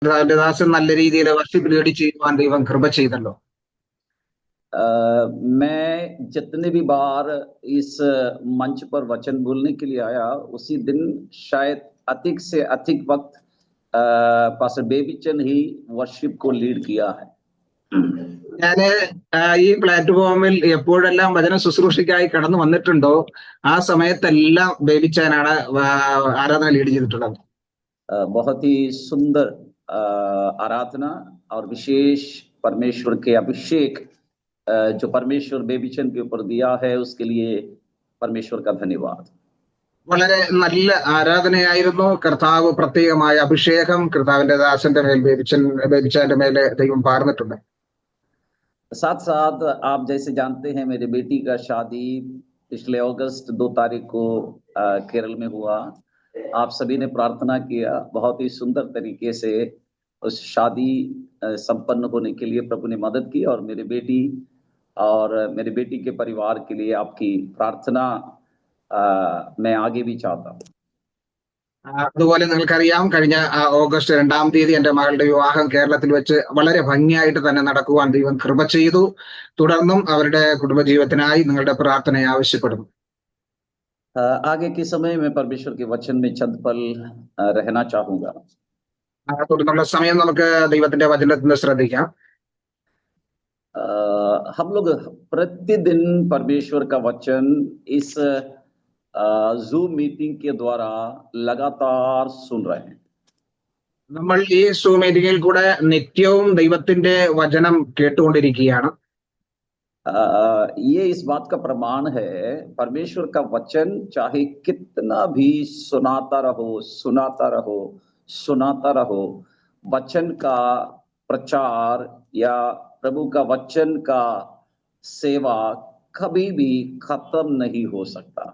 ദാസൻ നല്ല രീതിയിൽ worship lead ചെയ്യുവാൻ ദൈവം കൃപ ചെയ്തല്ലോ. मैं जितने भी बार इस मंच पर वचन बोलने के लिए आया उसी दिन शायद अधिक से अधिक वक्त पास्टर बेबीचंद ही वर्शिप को लीड किया है. ഞാന് ഈ പ്ലാറ്റ്ഫോമിൽ എപ്പോഴെല്ലാം വചന ശുശ്രൂഷയ്ക്കായി കടന്നു വന്നിട്ടുണ്ടോ ആ സമയത്തെല്ലാം ബേബിച്ചാനാണ് ആരാധന ലീഡ് ചെയ്തിട്ടുള്ളത്. बहुत ही सुंदर आराधना और विशेष परमेश्वर के अभिषेक जो परमेश्वर बेबीचंद के ऊपर दिया है उसके लिए परमेश्वर का धन्यवाद. വളരെ നല്ല ആരാധനയായിരുന്നു. കർത്താവ് പ്രത്യേകമായ അഭിഷേകം കർത്താവിന്റെ ദാസന്റെ മേൽ ബേബിച്ചാന്റെ മേലെ ദൈവം പാർന്നിട്ടുണ്ട്. साथ साथ आप जैसे जानते हैं मेरे बेटी का शादी पिछले अगस्त 2 तारीख को केरल में हुआ. आप सभी ने प्रार्थना किया. बहुत ही सुंदर तरीके से उस शादी संपन्न होने के लिए प्रभु ने मदद की और मेरे बेटी और मेरे बेटी के परिवार के लिए आपकी प्रार्थना मैं आगे भी चाहता हूँ. അതുപോലെ നിങ്ങൾക്കറിയാം, കഴിഞ്ഞ ഓഗസ്റ്റ് 2-ാം തീയതി എന്റെ മകളുടെ വിവാഹം കേരളത്തിൽ വെച്ച് വളരെ ഭംഗിയായിട്ട് തന്നെ നടക്കുവാൻ ദൈവം കൃപ ചെയ്തു. തുടർന്നും അവരുടെ കുടുംബജീവിതത്തിനായി നിങ്ങളുടെ പ്രാർത്ഥന ആവശ്യപ്പെടുന്നു. आगे के समय में परमेश्वर के वचन में चंद पल रहना चाहूंगा. തുടർന്നുള്ള സമയം നമുക്ക് ദൈവത്തിന്റെ വചനത്തിന് ശ്രദ്ധിക്കാം. हम लोग प्रतिदिन परमेश्वर का वचन इस जूम मीटिंग के द्वारा लगातार सुन रहे हैं. നമ്മൾ ഈ സൂം മീറ്റിംഗിൽ കൂടെ നിത്യവും ദൈവത്തിന്റെ വചനം കേട്ടുകൊണ്ടിരിക്കുകയാണ്. ये इस बात का प्रमाण है परमेश्वर का वचन चाहे कितना भी सुनाता रहो, वचन का प्रचार या प्रभु का वचन का सेवा कभी भी खत्म नहीं हो सकता.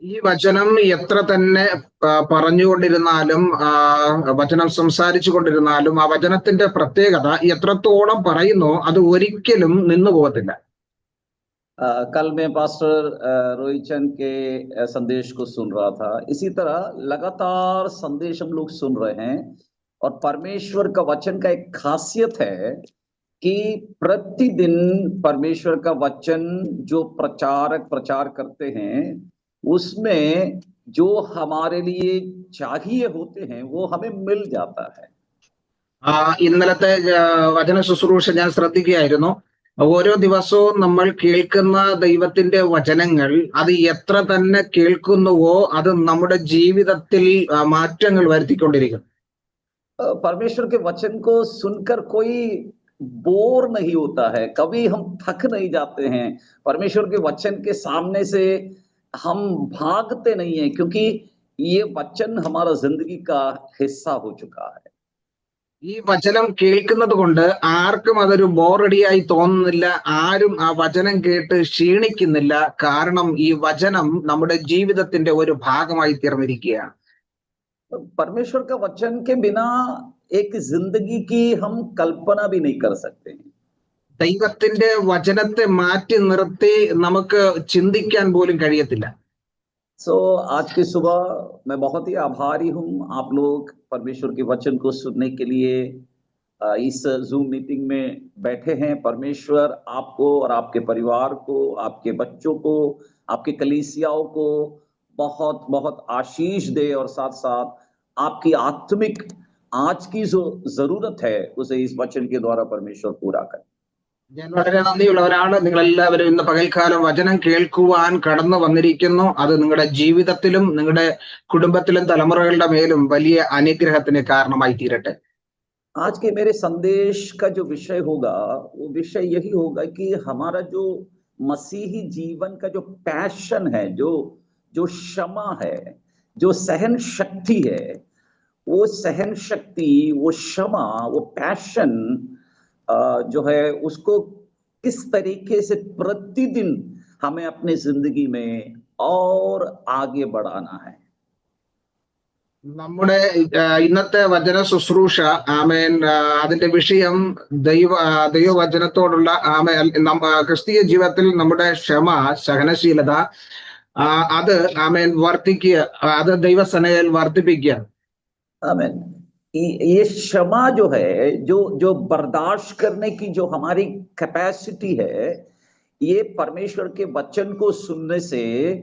ഈ വചനം എത്ര തന്നെ പറഞ്ഞുകൊണ്ടിരുന്നാലും വചനം സംസാരിച്ചു കൊണ്ടിരുന്നാലും ആ വചനത്തിന്റെ പ്രത്യേകത എത്രത്തോളം പറയുന്നോ അത് ഒരിക്കലും നിന്നു പോകത്തില്ല. कल मैं पास्टर रोहित चंद के संदेश को सुन रहा था. इसी तरह लगातार संदेश हम लोग सुन रहे हैं और परमेश्वर का वचन का एक खासियत है कि प्रतिदिन परमेश्वर का वचन जो प्रचारक प्रचार करते हैं उसमें जो हमारे लिए चाहिए होते हैं वो हमें मिल जाता है. ഇന്നലത്തെ വചന ശുശ്രൂഷ ഞാൻ ശ്രദ്ധിക്കുകയായിരുന്നു. ഓരോ ദിവസവും നമ്മൾ കേൾക്കുന്ന ദൈവത്തിന്റെ വചനങ്ങൾ അത് എത്ര തന്നെ കേൾക്കുന്നുവോ അത് നമ്മുടെ ജീവിതത്തിൽ മാറ്റങ്ങൾ വരുത്തിക്കൊണ്ടിരിക്കും. परमेश्वर के वचन को सुनकर कोई बोर नहीं होता है, कभी हम थक नहीं जाते हैं. परमेश्वर के वचन के सामने से हम भागते नहीं हैं क्योंकि ये वचन हमारा जिंदगी का हिस्सा हो चुका है. ഈ വചനം കേൾക്കുന്നത് കൊണ്ട് ആർക്കും അതൊരു ബോറടിയായി തോന്നുന്നില്ല. ആരും ആ വചനം കേട്ട് ക്ഷീണിക്കുന്നില്ല. കാരണം ഈ വചനം നമ്മുടെ ജീവിതത്തിന്റെ ഒരു ഭാഗമായി തീർന്നിരിക്കുകയാണ്. परमेश्वर का वचन के बिना एक जिंदगी की हम कल्पना भी नहीं कर सकते. ദൈവത്തിന്റെ വചനത്തെ മാറ്റി നിർത്തി നമുക്ക് ചിന്തിക്കാൻ പോലും കഴിയത്തില്ല. सो आज की सुबह मैं बहुत ही आभारी हूँ आप लोग परमेश्वर के वचन को सुनने के लिए इस जूम मीटिंग में बैठे हैं. परमेश्वर आपको और आपके परिवार को, आपके बच्चों को, आपके कलीसियाओं को बहुत बहुत आशीष दे और साथ साथ आपकी आत्मिक आज की जो जरूरत है उसे इस वचन के द्वारा परमेश्वर पूरा करे. ഞാൻ വളരെ നന്ദിയുള്ളവരാണ്. നിങ്ങൾ എല്ലാവരും ഇന്ന് പകൽക്കാലം വചനം കേൾക്കുവാൻ കടന്നു വന്നിരിക്കുന്നു. അത് നിങ്ങളുടെ ജീവിതത്തിലും നിങ്ങളുടെ കുടുംബത്തിലും തലമുറകളുടെ മേലും വലിയ അനുഗ്രഹത്തിന് കാരണമായി തീരട്ടെ. आज के मेरे संदेश का जो विषय होगा वो विषय यही होगा कि हमारा जो मसीही जीवन का जो पैशन है, जो क्षमा है, जो सहन शक्ति है, वो सहन शक्ति, वो क्षमा, वो पैशन जो है उसको किस तरीके से प्रतिदिन हमें अपनी जिंदगी में और आगे बढ़ाना है. നമ്മുടെ ഇന്നത്തെ വചന ശുശ്രൂഷ ആമേൻ അതിന്റെ വിഷയം ദൈവവചനത്തോടുള്ള ക്രിസ്തീയ ജീവിതത്തിൽ നമ്മുടെ ക്ഷമ, സഹനശീലത അത് ആമേൻ വർദ്ധിക്കുക, അത് ദൈവസേനയിൽ വർദ്ധിപ്പിക്കുക. ആമേൻ. ये क्षमा जो है, जो जो बर्दाश्त करने की जो हमारी कैपेसिटी है, ये परमेश्वर के वचन को सुनने से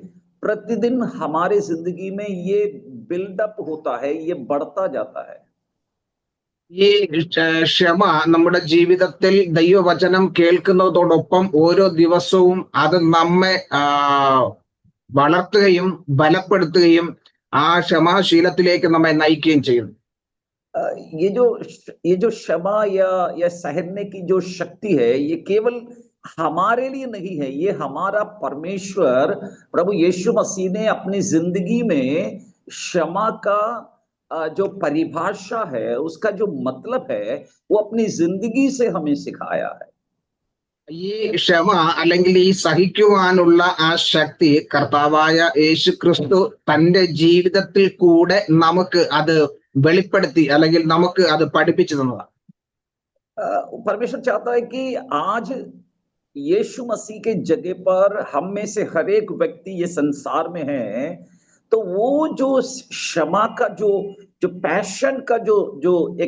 प्रतिदिन हमारे जिंदगी में ये बिल्डअप होता है, ये बढ़ता जाता है। ഈ ക്ഷമ നമ്മുടെ ജീവിതത്തിൽ ദൈവവചനം കേൾക്കുന്നതോടൊപ്പം ഓരോ ദിവസവും അത് നമ്മെ വളർത്തുകയും ബലപ്പെടുത്തുകയും ആ ക്ഷമാശീലത്തിലേക്ക് നമ്മെ നയിക്കുകയും ചെയ്യുന്നു. अ, ये जो क्षमा या सहने की जो शक्ति है, ये केवल हमारे लिए नहीं है, ये हमारा परमेश्वर प्रभु यीशु मसीह ने अपनी जिंदगी में क्षमा का जो परिभाषा है, उसका जो मतलब है, वो अपनी जिंदगी से हमें सिखाया है। ഈ ക്ഷമ അല്ലെങ്കിൽ ഈ സഹിക്കുവാനുള്ള ആ ശക്തി കർത്താവായ യേശു ക്രിസ്തു തന്റെ ജീവിതത്തിൽ കൂടെ നമുക്ക് അത് വെളിപ്പെടുത്തി അല്ലെങ്കിൽ നമുക്ക് അത് പഠിപ്പിച്ചു തന്നതാണ്. परमेश्वर चाहता है कि आज यीशु मसीह के जगह पर हम में से हर एक व्यक्ति ये संसार में है, तो वो जो क्षमा का जो जो पैशन का जो जो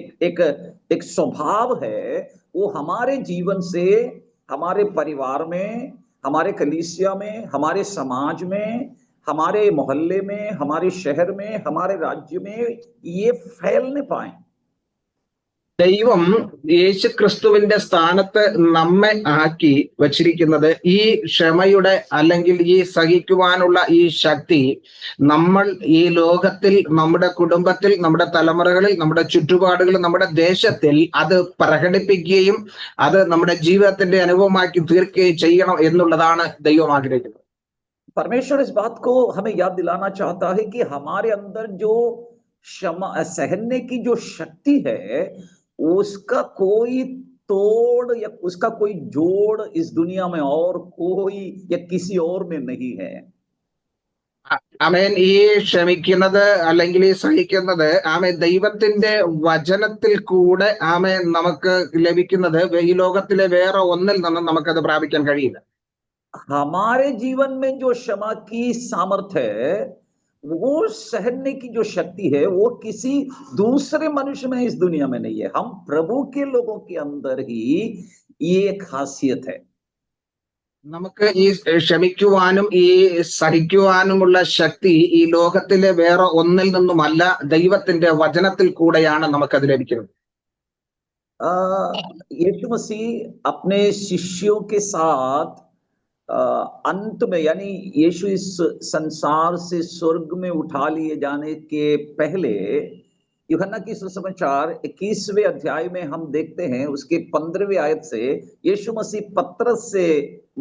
एक स्वभाव है, वो हमारे जीवन से, हमारे परिवार में, हमारे कलीसिया में, हमारे समाज में, हमारे मोहल्ले में, हमारे शहर में, हमारे राज्य में ये फैलने पाए। ദൈവം യേശു ക്രിസ്തുവിന്റെ സ്ഥാനത്ത് നമ്മെ ആക്കി വച്ചിരിക്കുന്നത് ഈ ക്ഷമയുടെ അല്ലെങ്കിൽ ഈ സഹിക്കുവാനുള്ള ഈ ശക്തി നമ്മൾ ഈ ലോകത്തിൽ, നമ്മുടെ കുടുംബത്തിൽ, നമ്മുടെ തലമുറകളിൽ, നമ്മുടെ ചുറ്റുപാടുകളിൽ, നമ്മുടെ ദേശത്തിൽ അത് പ്രകടിപ്പിക്കുകയും അത് നമ്മുടെ ജീവിതത്തിന്റെ അനുഭവമാക്കി തീർക്കുകയും ചെയ്യണം എന്നുള്ളതാണ് ദൈവം ആഗ്രഹിക്കുന്നത്. परमेश्वर इस बात को हमें याद दिलाना चाहता है कि हमारे अंदर जो क्षमा सहने की जो शक्ति है, उसका कोई तोड़ या उसका कोई जोड़ इस दुनिया में और कोई या किसी और में नहीं है। ആമേൻ. ഈ ക്ഷമിക്കുന്നത് അല്ലെങ്കിൽ ഈ സഹിക്കുന്നത് ആമേൻ ദൈവത്തിന്റെ വചനത്തിൽ കൂടെ ആമേൻ നമുക്ക് ലഭിക്കുന്നത് ഈ ലോകത്തിലെ വേറെ ഒന്നിൽ നിന്നും നമുക്കത് പ്രാപിക്കാൻ കഴിയില്ല. हमारे जीवन में जो क्षमा की सामर्थ्य है, वो सहने की जो शक्ति है, वो किसी दूसरे मनुष्य में इस दुनिया में नहीं है। हम प्रभु के लोगों के अंदर ही ये खासियत है। നമുക്ക് ഈ ക്ഷമിക്കുവാനും ഈ സഹിക്കുവാനുമുള്ള ശക്തി ഈ ലോകത്തിലെ വേറെ ഒന്നിൽ നിന്നുമല്ല, ദൈവത്തിന്റെ വചനത്തിൽ കൂടെയാണ് നമുക്കത് ലഭിക്കുന്നത്. यीशु मसीह अपने शिष्यों के साथ अंत में, यानी यीशु इस संसार से स्वर्ग में उठा लिए जाने के पहले यूहन्ना की सुसमाचार 21वें अध्याय में हम देखते हैं, उसके 15वें आयत से यीशु मसीह पतरस से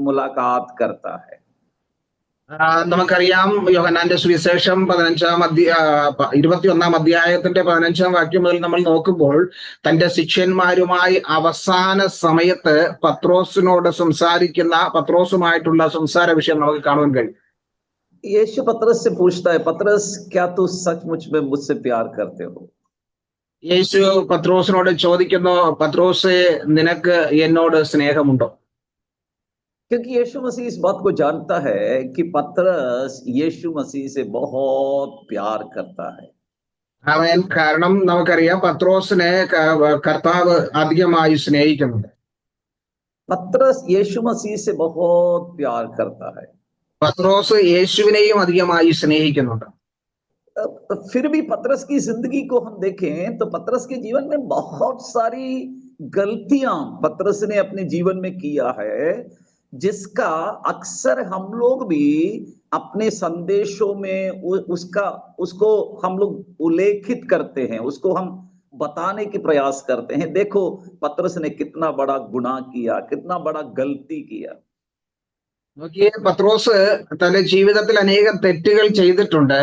मुलाकात करता है। നമുക്കറിയാം, യോഹന്നാന്റെ സുവിശേഷം 21 അധ്യായത്തിന്റെ 15 വാക്യം മുതൽ നമ്മൾ നോക്കുമ്പോൾ തന്റെ ശിഷ്യന്മാരുമായി അവസാന സമയത്ത് പത്രോസിനോട് സംസാരിക്കുന്ന പത്രോസുമായിട്ടുള്ള സംസാര വിഷയം നമുക്ക് കാണുവാൻ കഴിയും. यीशु पतरस से पूछता है, पतरस क्या तू सचमुच में मुझसे प्यार करते हो? യേശു പത്രോസിനോട് ചോദിക്കുന്നു, പത്രോസേ നിനക്ക് എന്നോട് സ്നേഹമുണ്ടോ? क्योंकि यीशु मसीह इस बात को जानता है कि पतरस यीशु मसीह से बहुत प्यार करता है। അവൻ കാരണം നമുക്കറിയാം പത്രോസിനെ കർത്താവ് അധികമായി സ്നേഹിക്കുന്നുണ്ട്. पतरस यीशु मसीह से बहुत प्यार करता है। പത്രോസ് യേശുവിനെയും അധികമായി സ്നേഹിക്കുന്നുണ്ട്. फिर भी पतरस की जिंदगी को हम देखें तो पतरस के जीवन में बहुत सारी गलतियां पतरस ने अपने जीवन में किया है, जिसका अक्सर हम लोग भी अपने संदेशों में उसको हम लोग उल्लेखित करते हैं, उसको हम बताने की प्रयास करते हैं। देखो पतरस ने कितना बड़ा गुनाह किया, कितना बड़ा गलती किया। നോക്കിയേ, പത്രോസ് തന്റെ ജീവിതത്തിൽ അനേകം തെറ്റുകൾ ചെയ്തിട്ടുണ്ട്.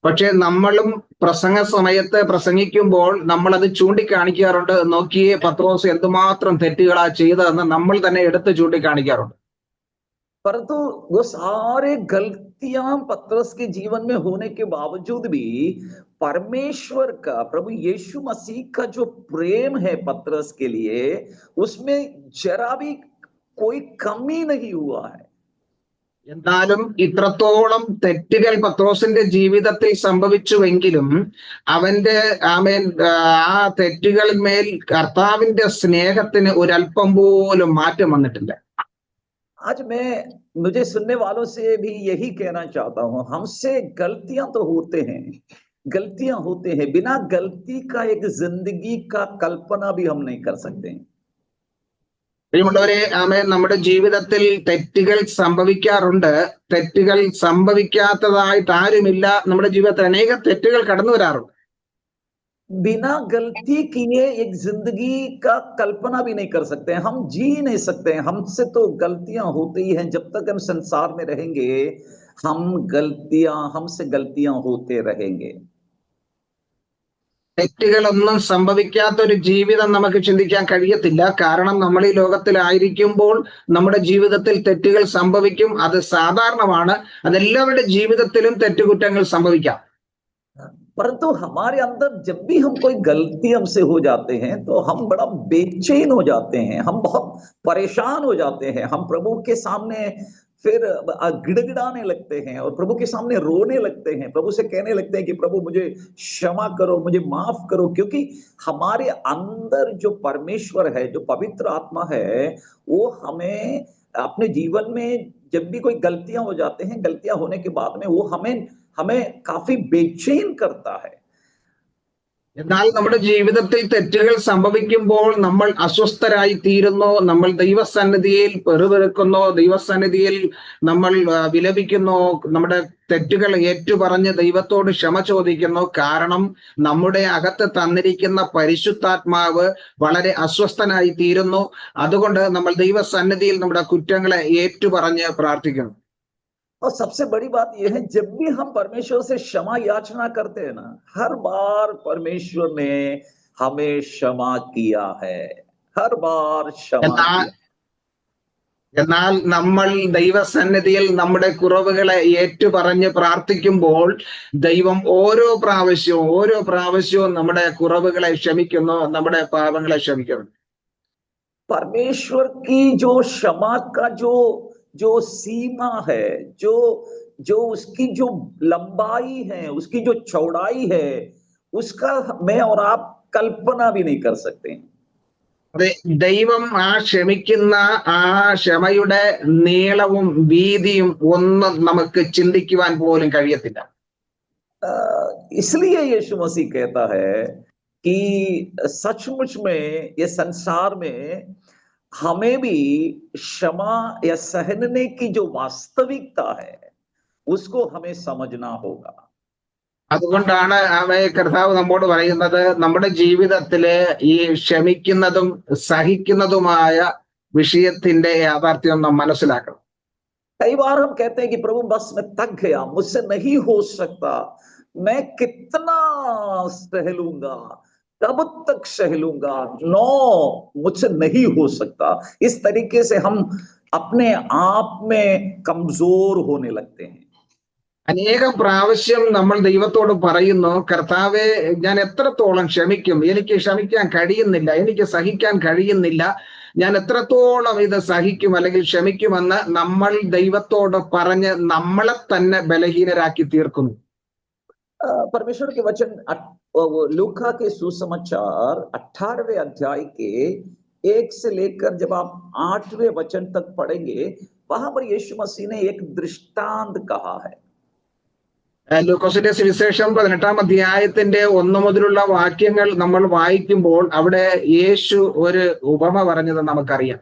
പക്ഷെ നമ്മളും പ്രസംഗ സമയത്ത് പ്രസംഗിക്കുമ്പോൾ നമ്മൾ അത് ചൂണ്ടിക്കാണിക്കാറുണ്ട്. നോക്കിയേ പത്രോസ് എന്തുമാത്രം തെറ്റുകളാ ചെയ്തതെന്ന് നമ്മൾ തന്നെ എടുത്ത് ചൂണ്ടിക്കാണിക്കാറുണ്ട്. परंतु वो सारे गलतियां पतरस के जीवन में होने के बावजूद भी परमेश्वर का, प्रभु यीशु मसीह का जो प्रेम है पतरस के लिए, उसमें जरा भी कोई कमी नहीं हुआ है। എന്നാലും ഇത്രത്തോളം തെറ്റുകൾ പത്രോസിന്റെ ജീവിതത്തിൽ സംഭവിച്ചുവെങ്കിലും അവന്റെ ആമേൻ ആ തെറ്റുകളിന്മേൽ കർത്താവിന്റെ സ്നേഹത്തിന് ഒരല്പം പോലും മാറ്റം വന്നിട്ടില്ല. आज मैं मुझे सुनने वालों से भी यही कहना चाहता हूं, हमसे गलतियां तो होते हैं, बिना गलती का एक जिंदगी का कल्पना भी हम नहीं कर सकते हैं। പ്രിയമുള്ളവരെ, ആമേൻ, നമ്മുടെ ജീവിതത്തിൽ തെറ്റുകൾ സംഭവിക്കാറുണ്ട്. തെറ്റുകൾ സംഭവിക്കാത്തതായിട്ട് ആരുമില്ല. നമ്മുടെ ജീവിതത്തിൽ അനേക തെറ്റുകൾ കടന്നു വരാറുണ്ട്. बिना गलती किए एक जिंदगी का कल्पना भी नहीं कर सकते हैं, हम जी नहीं सकते हैं। हमसे तो गलतियां होती ही हैं, जब तक हम संसार में रहेंगे हमसे गलतियां होते रहेंगे। തെറ്റുകളൊന്നും സംഭവിക്കാത്ത ഒരു ജീവിതം നമുക്ക് ചിന്തിക്കാൻ കഴിയത്തില്ല. കാരണം നമ്മൾ ഈ ലോകത്തിലായിരിക്കുമ്പോൾ നമ്മുടെ ജീവിതത്തിൽ തെറ്റുകൾ സംഭവിക്കും. അത് സാധാരണമാണ്. അതെല്ലാവരുടെ ജീവിതത്തിലും തെറ്റുകുറ്റങ്ങൾ സംഭവിക്കാം. परंतु हमारे अंदर जब भी हम कोई गलती हमसे हो जाते हैं तो हम बड़ा बेचैन हो जाते हैं, हम बहुत परेशान हो जाते हैं, हम प्रभु के सामने फिर गिड़गिड़ाने लगते हैं और प्रभु के सामने रोने लगते हैं, प्रभु से कहने लगते हैं कि प्रभु मुझे क्षमा करो, मुझे माफ करो। क्योंकि हमारे अंदर जो परमेश्वर है, जो पवित्र आत्मा है, वो हमें अपने जीवन में जब भी कोई गलतियां हो जाते हैं, गलतियां होने के बाद में वो हमें काफी बेचैन करता है। എന്നാൽ നമ്മുടെ ജീവിതത്തിൽ തെറ്റുകൾ സംഭവിക്കുമ്പോൾ നമ്മൾ അസ്വസ്ഥരായി തീരുന്നു. നമ്മൾ ദൈവസന്നിധിയിൽ പെറുപെറുക്കുന്നു, ദൈവസന്നിധിയിൽ നമ്മൾ വിലപിക്കുന്നു, നമ്മുടെ തെറ്റുകൾ ഏറ്റുപറഞ്ഞ് ദൈവത്തോട് ക്ഷമ ചോദിക്കുന്നു. കാരണം നമ്മുടെ അകത്ത് തന്നിരിക്കുന്ന പരിശുദ്ധാത്മാവ് വളരെ അസ്വസ്ഥനായി തീരുന്നു. അതുകൊണ്ട് നമ്മൾ ദൈവസന്നിധിയിൽ നമ്മുടെ കുറ്റങ്ങളെ ഏറ്റുപറഞ്ഞ് പ്രാർത്ഥിക്കുന്നു. और सबसे बड़ी बात यह है, जब भी हम परमेश्वर से क्षमा याचना करते हैं ना, हर बार परमेश्वर ने हमें क्षमा किया है, हर बार क्षमा किया। എന്നാൽ നമ്മൾ ദൈവസന്നിധിയിൽ നമ്മുടെ കുറവുകളെ ഏറ്റുപറഞ്ഞ് പ്രാർത്ഥിക്കുമ്പോൾ ദൈവം ഓരോ പ്രാവശ്യവും നമ്മുടെ കുറവുകളെ ക്ഷമിക്കുന്നു, നമ്മുടെ പാപങ്ങളെ ക്ഷമിക്കുന്നു. परमेश्वर की जो क्षमा का जो सीमा है, जो उसकी जो लंबाई है, उसकी जो चौड़ाई है, उसका मैं और आप कल्पना भी नहीं कर सकते। അതെ, ദൈവം ക്ഷമിക്കുന്ന ആ ക്ഷമയുടെ നീളവും വീതിയും ഒന്നും നമുക്ക് ചിന്തിക്കുവാൻ പോലും കഴിയത്തില്ല. इसलिए यीशु मसीह कहता है कि सचमुच में ये संसार में हमें भी क्षमा या सहने की जो वास्तविकता है उसको हमें समझना होगा। അതുകൊണ്ടാണ് കർത്താവ് നമ്മോട് പറയുന്നത്, നമ്മുടെ ജീവിതത്തില് ഈ ക്ഷമിക്കുന്നതും സഹിക്കുന്നതുമായ വിഷയത്തിന്റെ യാഥാർത്ഥ്യം നാം മനസ്സിലാക്കണം. कई बार हम कहते हैं कि प्रभु बस मैं थक गया, मुझसे नहीं हो सकता, मैं कितना सह लूंगा, कब तक सह लूंगा, नो मुझसे नहीं हो सकता। इस तरीके से हम अपने आप में कमजोर होने लगते हैं। അനേകം പ്രാവശ്യം നമ്മൾ ദൈവത്തോട് പറയുന്നു, കർത്താവെ, ഞാൻ എത്രത്തോളം ക്ഷമിക്കും, എനിക്ക് ക്ഷമിക്കാൻ കഴിയുന്നില്ല, എനിക്ക് സഹിക്കാൻ കഴിയുന്നില്ല, ഞാൻ എത്രത്തോളം ഇത് സഹിക്കും അല്ലെങ്കിൽ ക്ഷമിക്കുമെന്ന് നമ്മൾ ദൈവത്തോട് പറഞ്ഞ് നമ്മളെ തന്നെ ബലഹീനരാക്കി തീർക്കുന്നു. परमेश्वर के वचन लूका के सुसमाचार 18वें अध्याय के 1 से लेकर जब आप 8वें वचन तक पढ़ेंगे, वहां पर यीशु मसीह ने एक दृष्टांत कहा है। ലൂക്കോസിന്റെ സുവിശേഷം 18-ാം അധ്യായത്തിന്റെ 1 മുതലുള്ള വാക്യങ്ങൾ നമ്മൾ വായിക്കുമ്പോൾ അവിടെ യേശു ഒരു ഉപമ പറഞ്ഞത് നമുക്കറിയാം.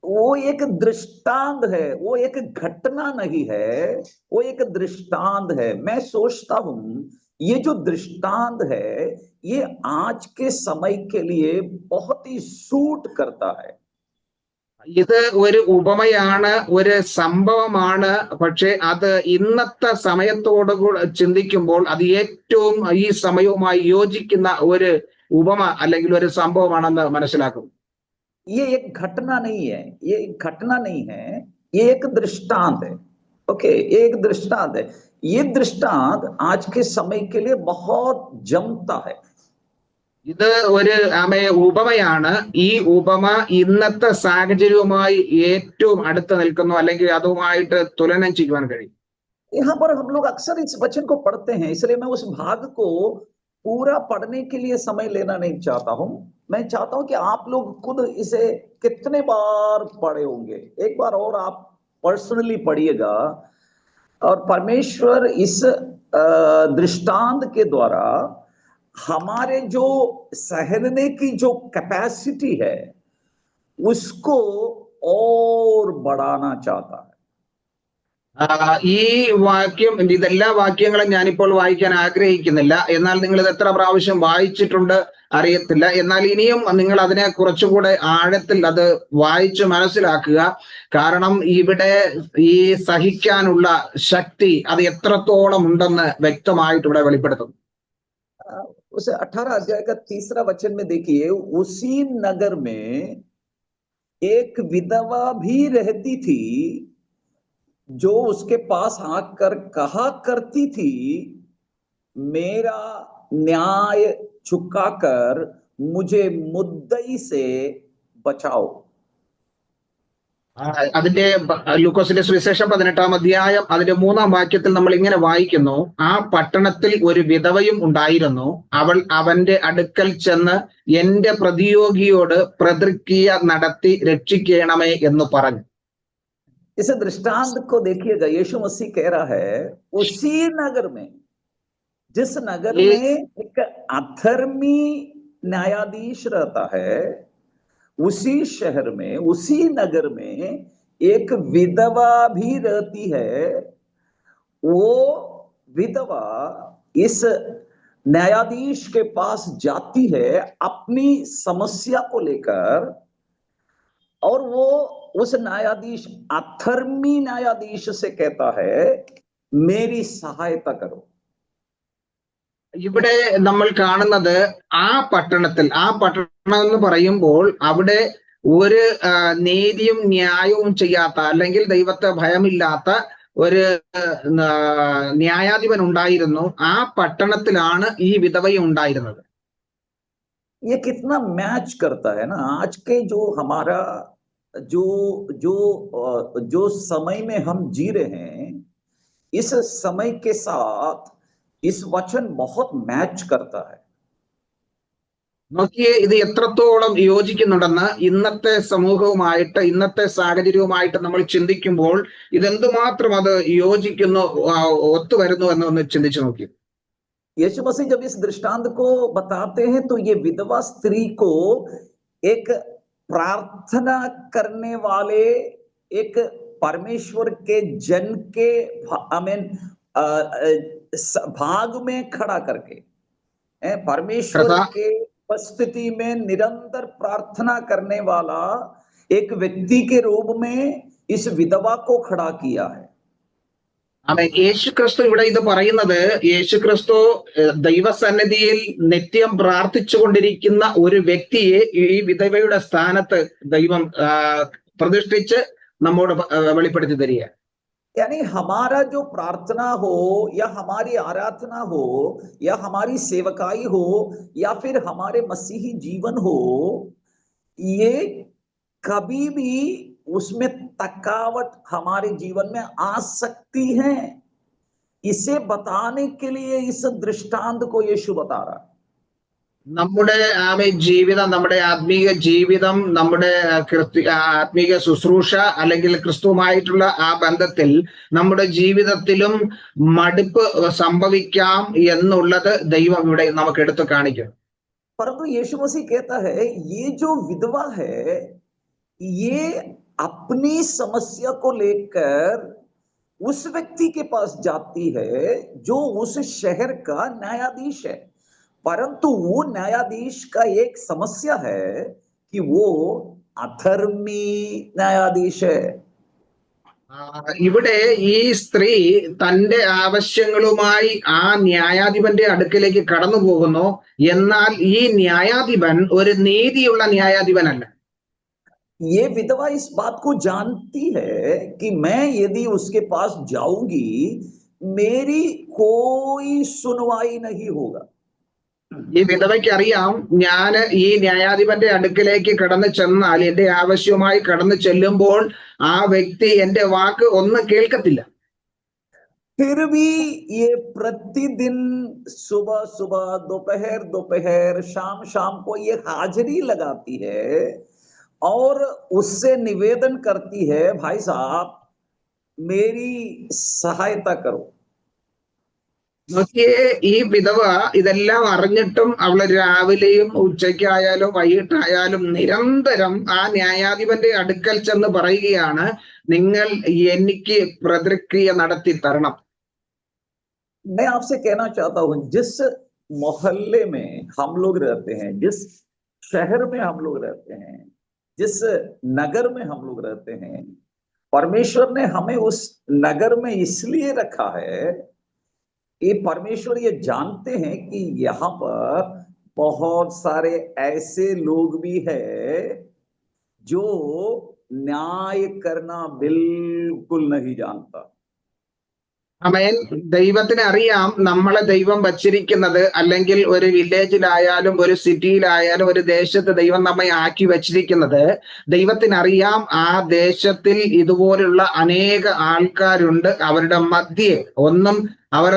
वो एक दृष्टांत है, वो एक घटना नहीं है, वो एक दृष्टांत है। मैं सोचता हूं ये जो दृष्टांत है ये आज के समय के लिए बहुत ही सूट करता है। ഇത് ഒരു ഉപമയാണ്, ഒരു സംഭവമാണ്. പക്ഷെ അത് ഇന്നത്തെ സമയത്തോടുകൂടെ ചിന്തിക്കുമ്പോൾ അത് ഏറ്റവും ഈ സമയവുമായി യോജിക്കുന്ന ഒരു ഉപമ അല്ലെങ്കിൽ ഒരു സംഭവമാണെന്ന് മനസ്സിലാക്കും. ये एक घटना नहीं है, ये एक घटना नहीं है, ये एक दृष्टांत है। ओके, एक दृष्टांत है। ये दृष्टांत आज के समय के लिए बहुत जमता है। ഇത് ഒരു ഉപമയാണ്. ഈ ഉപമ ഇന്നത്തെ സാഹചര്യവുമായി ഏറ്റവും അടുത്ത് നിൽക്കുന്നു, അല്ലെങ്കിൽ അതുമായിട്ട് തുലനം ചെയ്യുവാൻ കഴിയും. यहाँ पर हम लोग अक्सर इस वचन को पढ़ते हैं, इसलिए मैं उस भाग को पूरा पढ़ने के लिए समय लेना नहीं चाहता हूं। मैं चाहता हूं कि आप लोग खुद इसे कितने बार पढ़े होंगे, एक बार और आप पर्सनली पढ़िएगा, और परमेश्वर इस दृष्टांत के द्वारा हमारे जो सहने की जो कैपेसिटी है उसको और बढ़ाना चाहता है। ഈ വാക്യം, ഇതെല്ലാ വാക്യങ്ങളും ഞാനിപ്പോൾ വായിക്കാൻ ആഗ്രഹിക്കുന്നില്ല. എന്നാൽ നിങ്ങൾ ഇത് എത്ര പ്രാവശ്യം വായിച്ചിട്ടുണ്ട് അറിയത്തില്ല. എന്നാൽ ഇനിയും നിങ്ങൾ അതിനെ കുറച്ചുകൂടെ ആഴത്തിൽ അത് വായിച്ച് മനസ്സിലാക്കുക. കാരണം ഇവിടെ ഈ സഹിക്കാനുള്ള ശക്തി അത് എത്രത്തോളം ഉണ്ടെന്ന് വ്യക്തമായിട്ട് ഇവിടെ വെളിപ്പെടുത്തും. उस 18 अध्याय का 3रा वचन में देखिए, उसी नगर में एक विधवा भी रहती थी जो उसके पास आकर कहा करती थी, मेरा न्याय चुकाकर मुझे मुद्दई से बचाओ। അതിന്റെ ലൂക്കോസിന്റെ സുവിശേഷം 18-ാം അധ്യായം അതിന്റെ 3-ാം വാക്യത്തിൽ നമ്മൾ ഇങ്ങനെ വായിക്കുന്നു: ആ പട്ടണത്തിൽ ഒരു വിധവയും ഉണ്ടായിരുന്നു. അവൾ അവന്റെ അടുക്കൽ ചെന്ന് എന്റെ പ്രതിയോഗിയോട് പ്രതിക്രിയ നടത്തി രക്ഷിക്കണമേ എന്ന് പറഞ്ഞു. इस दृष्टांत को देखिएगा, यीशु मसीह कह रहा है उसी नगर में, जिस नगर में एक अधर्मी न्यायाधीश रहता है, उसी शहर में, उसी नगर में एक विधवा भी रहती है। वो विधवा इस न्यायाधीश के पास जाती है अपनी समस्या को लेकर, और वो उस न्यायाधीश, अधर्मी न्यायाधीश से कहता है मेरी सहायता करो। ഇവിടെ നമ്മൾ കാണുന്നത് ആ പട്ടണം എന്ന് പറയുമ്പോൾ അവിടെ ഒരു നീതിയും ന്യായവും ചെയ്യാത്ത, അല്ലെങ്കിൽ ദൈവത്തെ ഭയമില്ലാത്ത ഒരു ന്യായാധിപൻ ഉണ്ടായിരുന്നു. ആ പട്ടണത്തിലാണ് ഈ വിധവയും ഉണ്ടായിരുന്നത്. ये कितना मैच करता है ना आज के जो हमारा जो जो जो समय में हम जी रहे हैं, इस समय के साथ इस वचन बहुत मैच करता है। നോക്കിയേ, ഇത് എത്രത്തോളം യോജിക്കുന്നുണ്ടെന്ന് ഇന്നത്തെ സമൂഹവുമായിട്ട്, ഇന്നത്തെ സാഹചര്യവുമായിട്ട് നമ്മൾ ചിന്തിക്കുമ്പോൾ ഇതെന്തുമാത്രം അത് യോജിക്കുന്നു, ഒത്തുവരുന്നു എന്നൊന്ന് ചിന്തിച്ചു നോക്കി. यीशु मसीह जब इस दृष्टांत को बताते हैं तो ये विधवा स्त्री को एक प्रार्थना करने वाले, एक परमेश्वर के जन के भाग में खड़ा करके, परमेश्वर के उपस्थिति में निरंतर प्रार्थना करने वाला एक व्यक्ति के रूप में इस विधवा को खड़ा किया है। യേശുക്രിസ്തു ഇവിടെ ഇത് പറയുന്നത്, യേശുക്രിസ്തു ദൈവസന്നിധിയിൽ നിത്യം പ്രാർത്ഥിച്ചുകൊണ്ടിരിക്കുന്ന ഒരു വ്യക്തിയെ ഈ വിധവയുടെ സ്ഥാനത്ത് ദൈവം പ്രതിഷ്ഠിച്ച് നമ്മോട് വെളിപ്പെടുത്തി തരിക. यानी हमारा जो प्रार्थना हो, या हमारी आराधना हो, या हमारी सेवकाई हो, या फिर हमारे मसीही जीवन हो, ये कभी भी उसमें थकावट हमारे जीवन में आ सकती है। इसे बताने के लिए इस दृष्टांत को यीशु बता रहा है। നമ്മുടെ ജീവിതം, നമ്മുടെ ആത്മീയ ജീവിതം, നമ്മുടെ ആത്മീയ ശുശ്രൂഷ, അല്ലെങ്കിൽ ക്രിസ്തുവുമായിട്ടുള്ള ആ ബന്ധത്തിൽ നമ്മുടെ ജീവിതത്തിലും മടുപ്പ് സംഭവിക്കാം എന്നുള്ളത് ദൈവം ഇവിടെ നമുക്ക് എടുത്തു കാണിക്കും. परंतु यीशु मसीह कहता है ये जो विधवा है, ये अपनी समस्या को लेकर उस व्यक्ति के पास जाती है जो उस शहर का न्यायाधीश है, परंतु वो न्यायाधीश का एक समस्या है कि वो अधर्मी न्यायाधीश है। ഇവിടെ ഈ സ്ത്രീ തന്റെ ആവശ്യങ്ങളുമായി ആ ന്യായാധിപന്റെ അടുക്കലേക്ക് കടന്നു പോകുന്നു. എന്നാൽ ഈ ന്യായാധിപൻ ഒരു നീതിയുള്ള ന്യായാധിപനല്ല. ये विधवा इस बात को जानती है कि मैं यदि उसके पास जाऊंगी मेरी कोई सुनवाई नहीं होगा। ഈ വിധവയ്ക്ക് അറിയാം, ഞാൻ ഈ ന്യായാധിപന്റെ അടുക്കലേക്ക് കടന്നു ചെന്നാൽ, എന്റെ ആവശ്യവുമായി കടന്നു ചെല്ലുമ്പോൾ ആ വ്യക്തി എന്റെ വാക്ക് ഒന്നും കേൾക്കത്തില്ല. फिर भी ये प्रतिदिन सुबह सुबह, दोपहर दोपहर, शाम शाम को ये हाजिरी लगाती है और उससे निवेदन करती है, भाई साहब मेरी सहायता करो। നോക്കിയേ, ഈ വിധവ ഇതെല്ലാം അറിഞ്ഞിട്ടും അവള് രാവിലെയും ഉച്ചയ്ക്കായാലും വൈകിട്ടായാലും നിരന്തരം ആ ന്യായാധിപന്റെ അടുക്കൽ ചെന്ന് പറയുകയാണ്, നിങ്ങൾ എനിക്ക് പ്രതിക്രിയ നടത്തി തരണം. मैं आपसे कहना चाहता हूं, जिस मोहल्ले में हम लोग रहते हैं, जिस शहर में हम लोग रहते हैं, जिस नगर में हम लोग रहते हैं, परमेश्वर ने हमें उस नगर में इसलिए रखा है, ये परमेश्वर ये जानते हैं कि यहाँ पर बहुत सारे ऐसे लोग भी हैं जो न्याय करना बिल्कुल नहीं जानता। ആമേൻ. ദൈവത്തിന് അറിയാം നമ്മളെ ദൈവം വച്ചിരിക്കുന്നത്, അല്ലെങ്കിൽ ഒരു വില്ലേജിലായാലും ഒരു സിറ്റിയിലായാലും ഒരു ദേശത്ത് ദൈവം നമ്മെ ആക്കി വച്ചിരിക്കുന്നത്. ദൈവത്തിനറിയാം ആ ദേശത്തിൽ ഇതുപോലുള്ള അനേക ആൾക്കാരുണ്ട്. അവരുടെ മധ്യേ ഒന്നും അവർ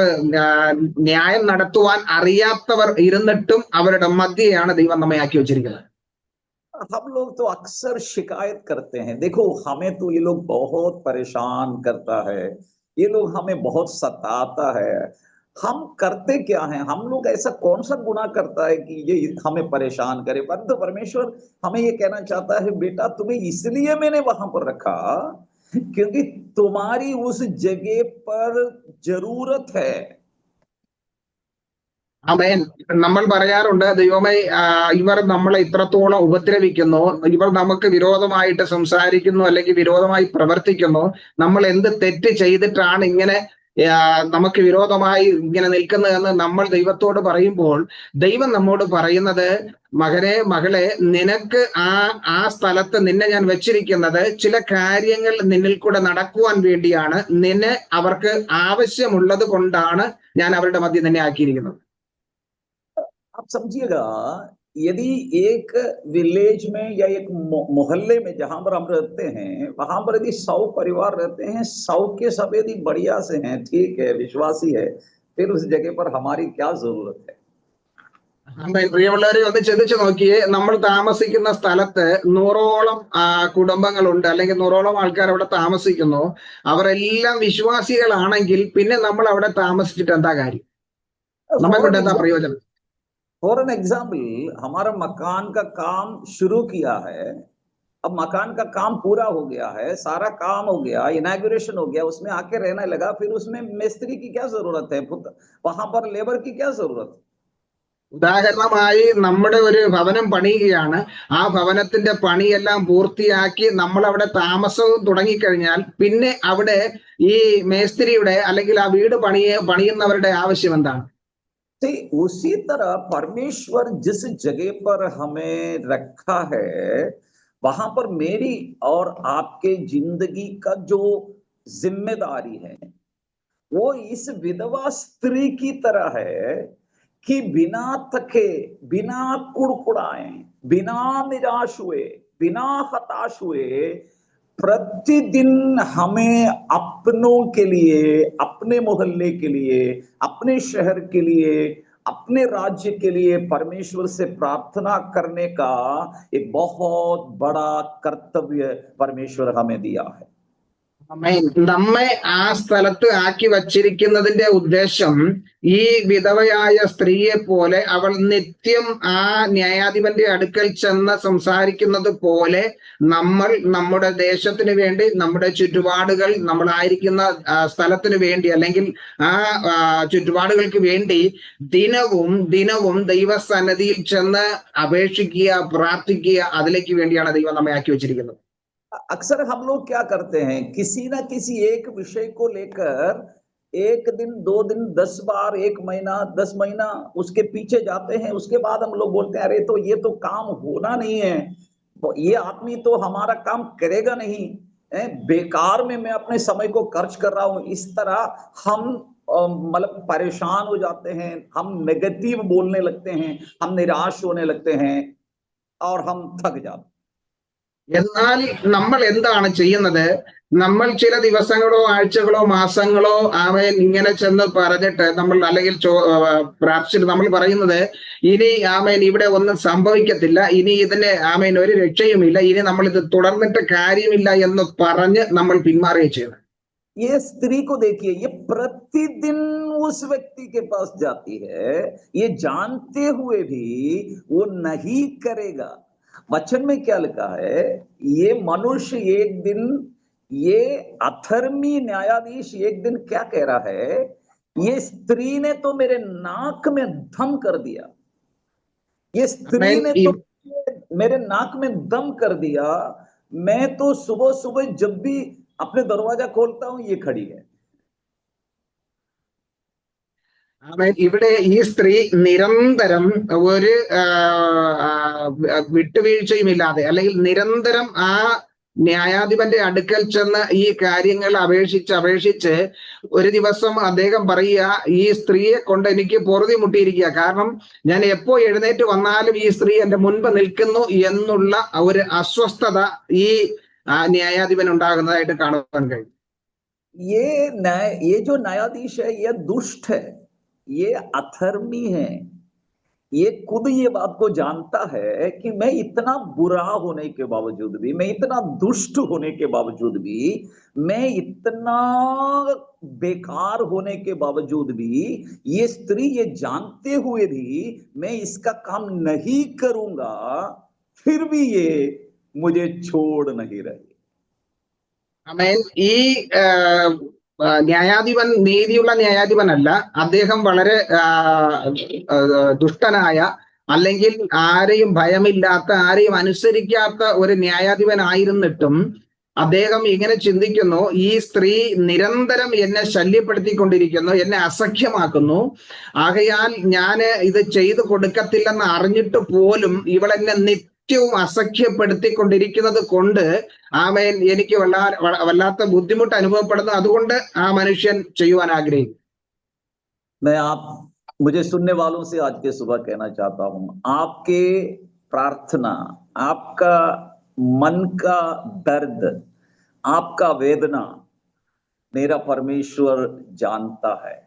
ന്യായം നടത്തുവാൻ അറിയാത്തവർ ഇരുന്നിട്ടും അവരുടെ മധ്യയാണ് ദൈവം നമ്മെ ആക്കി വച്ചിരിക്കുന്നത്. हम लोग तो अक्सर शिकायत करते हैं, देखो हमें तो ये लोग बहुत परेशान करता है, ये लोग हमें बहुत सताता है। हम करते क्या हैं? हम लोग ऐसा कौन सा गुनाह करता है कि ये हमें परेशान करे? परंतु परमेश्वर हमें ये कहना चाहता है, बेटा तुम्हें इसलिए मैंने वहां पर रखा क्योंकि तुम्हारी उस जगह पर जरूरत है। ആമേൻ. നമ്മൾ പറയാറുണ്ട്, ദൈവമേ, ഇവർ നമ്മളെ ഇത്രത്തോളം ഉപദ്രവിക്കുന്നു, ഇവർ നമുക്ക് വിരോധമായിട്ട് സംസാരിക്കുന്നു, അല്ലെങ്കിൽ വിരോധമായി പ്രവർത്തിക്കുന്നു, നമ്മൾ എന്ത് തെറ്റ് ചെയ്തിട്ടാണ് ഇങ്ങനെ നമുക്ക് വിരോധമായി ഇങ്ങനെ നിൽക്കുന്നതെന്ന് നമ്മൾ ദൈവത്തോട് പറയുമ്പോൾ, ദൈവം നമ്മോട് പറയുന്നത്, മകനെ മകളെ, നിനക്ക് ആ സ്ഥലത്ത് നിന്നെ ഞാൻ വെച്ചിരിക്കുന്നത് ചില കാര്യങ്ങൾ നിന്നിൽ കൂടെ നടക്കുവാൻ വേണ്ടിയാണ്. നിന്നെ അവർക്ക് ആവശ്യമുള്ളത് കൊണ്ടാണ് ഞാൻ അവരുടെ മധ്യ നിന്നെ ആക്കിയിരിക്കുന്നത്. आप समझिएगा, यदि एक विलेज में या एक मोहल्ले में जहां पर हम रहते हैं, वहां पर यदि 100 परिवार रहते हैं, 100 के सब यदि बढ़िया से हैं, ठीक है, विश्वासी है, फिर उस जगह पर हमारी क्या जरूरत है? പ്രിയമുള്ളവരെ, ഒന്ന് ചിന്തിച്ചു നോക്കിയേ, നമ്മൾ താമസിക്കുന്ന സ്ഥലത്ത് 100ഓളം കുടുംബങ്ങളുണ്ട്, അല്ലെങ്കിൽ 100ഓളം ആൾക്കാർ അവിടെ താമസിക്കുന്നു. അവരെല്ലാം വിശ്വാസികളാണെങ്കിൽ പിന്നെ നമ്മൾ അവിടെ താമസിച്ചിട്ട് എന്താ കാര്യം? നമ്മെ കൊണ്ട് എന്താ പ്രയോജനം? फॉर एन एग्जाम्पल, हमारा मकान का काम शुरू किया है, अब मकान का काम पूरा हो गया है, सारा काम हो गया, इनॉग्रेशन हो गया, उसमें आके रहने लगा, फिर उसमें मिस्त्री की क्या जरूरत है? वहां पर लेबर की क्या जरूरत है? ഉദാഹരണമായി, നമ്മുടെ ഒരു ഭവനം പണിയുകയാണ്. ആ ഭവനത്തിന്റെ പണിയെല്ലാം പൂർത്തിയാക്കി നമ്മൾ അവിടെ താമസവും തുടങ്ങിക്കഴിഞ്ഞാൽ പിന്നെ അവിടെ ഈ മേസ്ത്രിയുടെ അല്ലെങ്കിൽ ആ വീട് പണിയുന്നവരുടെ ആവശ്യം എന്താണ്? उसी तरह परमेश्वर जिस जगह पर हमें रखा है, वहां पर मेरी और आपके जिंदगी का जो जिम्मेदारी है वो इस विधवा स्त्री की तरह है कि बिना थके, बिना कुड़कुड़ाए, बिना निराश हुए, बिना हताश हुए, प्रतिदिन हमें अपनों के लिए, अपने मोहल्ले के लिए, अपने शहर के लिए, अपने राज्य के लिए परमेश्वर से प्रार्थना करने का एक बहुत बड़ा कर्तव्य परमेश्वर हमें दिया है। നമ്മെ ആ സ്ഥലത്ത് ആക്കി വച്ചിരിക്കുന്നതിന്റെ ഉദ്ദേശം, ഈ വിധവയായ സ്ത്രീയെ പോലെ അവൾ നിത്യം ആ ന്യായാധിപന്റെ അടുക്കൽ ചെന്ന് സംസാരിക്കുന്നത് പോലെ നമ്മൾ നമ്മുടെ ദേശത്തിന് വേണ്ടി, നമ്മുടെ ചുറ്റുപാടുകൾ, നമ്മളായിരിക്കുന്ന സ്ഥലത്തിന് വേണ്ടി, അല്ലെങ്കിൽ ആ ചുറ്റുപാടുകൾക്ക് വേണ്ടി ദിനവും ദൈവസന്നിധിയിൽ ചെന്ന് അപേക്ഷിക്കുക, പ്രാർത്ഥിക്കുക. അതിലേക്ക് വേണ്ടിയാണ് ദൈവം നമ്മെ ആക്കി വച്ചിരിക്കുന്നത്. अक्सर हम लोग क्या करते हैं, किसी ना किसी एक विषय को लेकर 1 दिन 2 दिन 10 बार, 1 महीना 10 महीना उसके पीछे जाते हैं। उसके बाद हम लोग बोलते हैं, अरे तो ये तो काम होना नहीं है, ये आदमी तो हमारा काम करेगा नहीं, बेकार में मैं अपने समय को खर्च कर रहा हूं। इस तरह हम मतलब परेशान हो जाते हैं, हम नेगेटिव बोलने लगते हैं, हम निराश होने लगते हैं और हम थक जाते हैं। എന്നാൽ നമ്മൾ എന്താണ് ചെയ്യുന്നത്? നമ്മൾ ചില ദിവസങ്ങളോ ആഴ്ചകളോ മാസങ്ങളോ ആമേൻ ഇങ്ങനെ ചെന്ന് പറഞ്ഞിട്ട് നമ്മൾ അല്ലെങ്കിൽ പ്രാർത്ഥിച്ചിട്ട് നമ്മൾ പറയുന്നത് ഇനി ആമേൻ ഇവിടെ ഒന്നും സംഭവിക്കത്തില്ല, ഇനി ഇതിന് ആമേൻ ഒരു രക്ഷയുമില്ല, ഇനി നമ്മൾ ഇത് തുടർന്നിട്ട് കാര്യമില്ല എന്ന് പറഞ്ഞ് നമ്മൾ പിന്മാറുകയും ചെയ്യുന്നത്. ये स्त्री को देखिए, ये प्रतिदिन उस व्यक्ति के पास जाती है, ये जानते हुए भी वो नहीं करेगा। वचन में क्या लिखा है, ये मनुष्य एक दिन, ये अधर्मी न्यायाधीश एक दिन क्या कह रहा है, ये स्त्री ने तो मेरे नाक में दम कर दिया, ये स्त्री ആമേൻ. ने तो मेरे नाक में दम कर दिया, मैं तो सुबह सुबह जब भी अपने दरवाजा खोलता हूं ये खड़ी है। ആമേൻ. ഇവിടെ ഈ സ്ത്രീ നിരന്തരം ഒരു വിട്ടുവീഴ്ചയുമില്ലാതെ അല്ലെങ്കിൽ നിരന്തരം ആ ന്യായാധിപന്റെ അടുക്കൽ ചെന്ന് ഈ കാര്യങ്ങൾ അപേക്ഷിച്ച് ഒരു ദിവസം അദ്ദേഹം പറയുക, ഈ സ്ത്രീയെ കൊണ്ട് എനിക്ക് പൊറുതി മുട്ടിയിരിക്കുക, കാരണം ഞാൻ എപ്പോ എഴുന്നേറ്റ് വന്നാലും ഈ സ്ത്രീ എന്റെ മുൻപ് നിൽക്കുന്നു എന്നുള്ള ഒരു അസ്വസ്ഥത ഈ ന്യായാധിപൻ ഉണ്ടാകുന്നതായിട്ട് കാണുവാൻ കഴിയും. ये जो न्यायाधीश है ये दुष्ट है, ये अधर्मी है, ये खुद ये बात को जानता है कि मैं इतना बुरा होने के बावजूद भी, मैं इतना दुष्ट होने के बावजूद भी, मैं इतना बेकार होने के बावजूद भी, ये स्त्री ये जानते हुए भी मैं इसका काम नहीं करूंगा, फिर भी ये मुझे छोड़ नहीं रही। ആമേൻ. ഈ ന്യായാധിപൻ നീതിയുള്ള ന്യായാധിപനല്ല, അദ്ദേഹം വളരെ ദുഷ്ടനായ അല്ലെങ്കിൽ ആരെയും ഭയമില്ലാത്ത ആരെയും അനുസരിക്കാത്ത ഒരു ന്യായാധിപനായിരുന്നിട്ടും അദ്ദേഹം ഇങ്ങനെ ചിന്തിക്കുന്നു, ഈ സ്ത്രീ നിരന്തരം എന്നെ ശല്യപ്പെടുത്തിക്കൊണ്ടിരിക്കുന്നു, എന്നെ അസഖ്യമാക്കുന്നു, ആകയാൽ ഞാൻ ഇത് ചെയ്തു കൊടുക്കത്തില്ലെന്ന് അറിഞ്ഞിട്ട് പോലും ഇവളെന്നെ നിത്യവും അസഖ്യപ്പെടുത്തിക്കൊണ്ടിരിക്കുന്നത് കൊണ്ട് ആമേൻ എനിക്ക് വല്ലാത്ത ബുദ്ധിമുട്ട് അനുഭവപ്പെടുന്നു, അതുകൊണ്ട് ആ മനുഷ്യൻ ചെയ്യുവാൻ ആഗ്രഹിക്കും. मैं मुझे सुनने वालों से आज के सुबह कहना चाहता हूं, आपके प्रार्थना, आपका मन का दर्द, आपका वेदना मेरा परमेश्वर जानता है।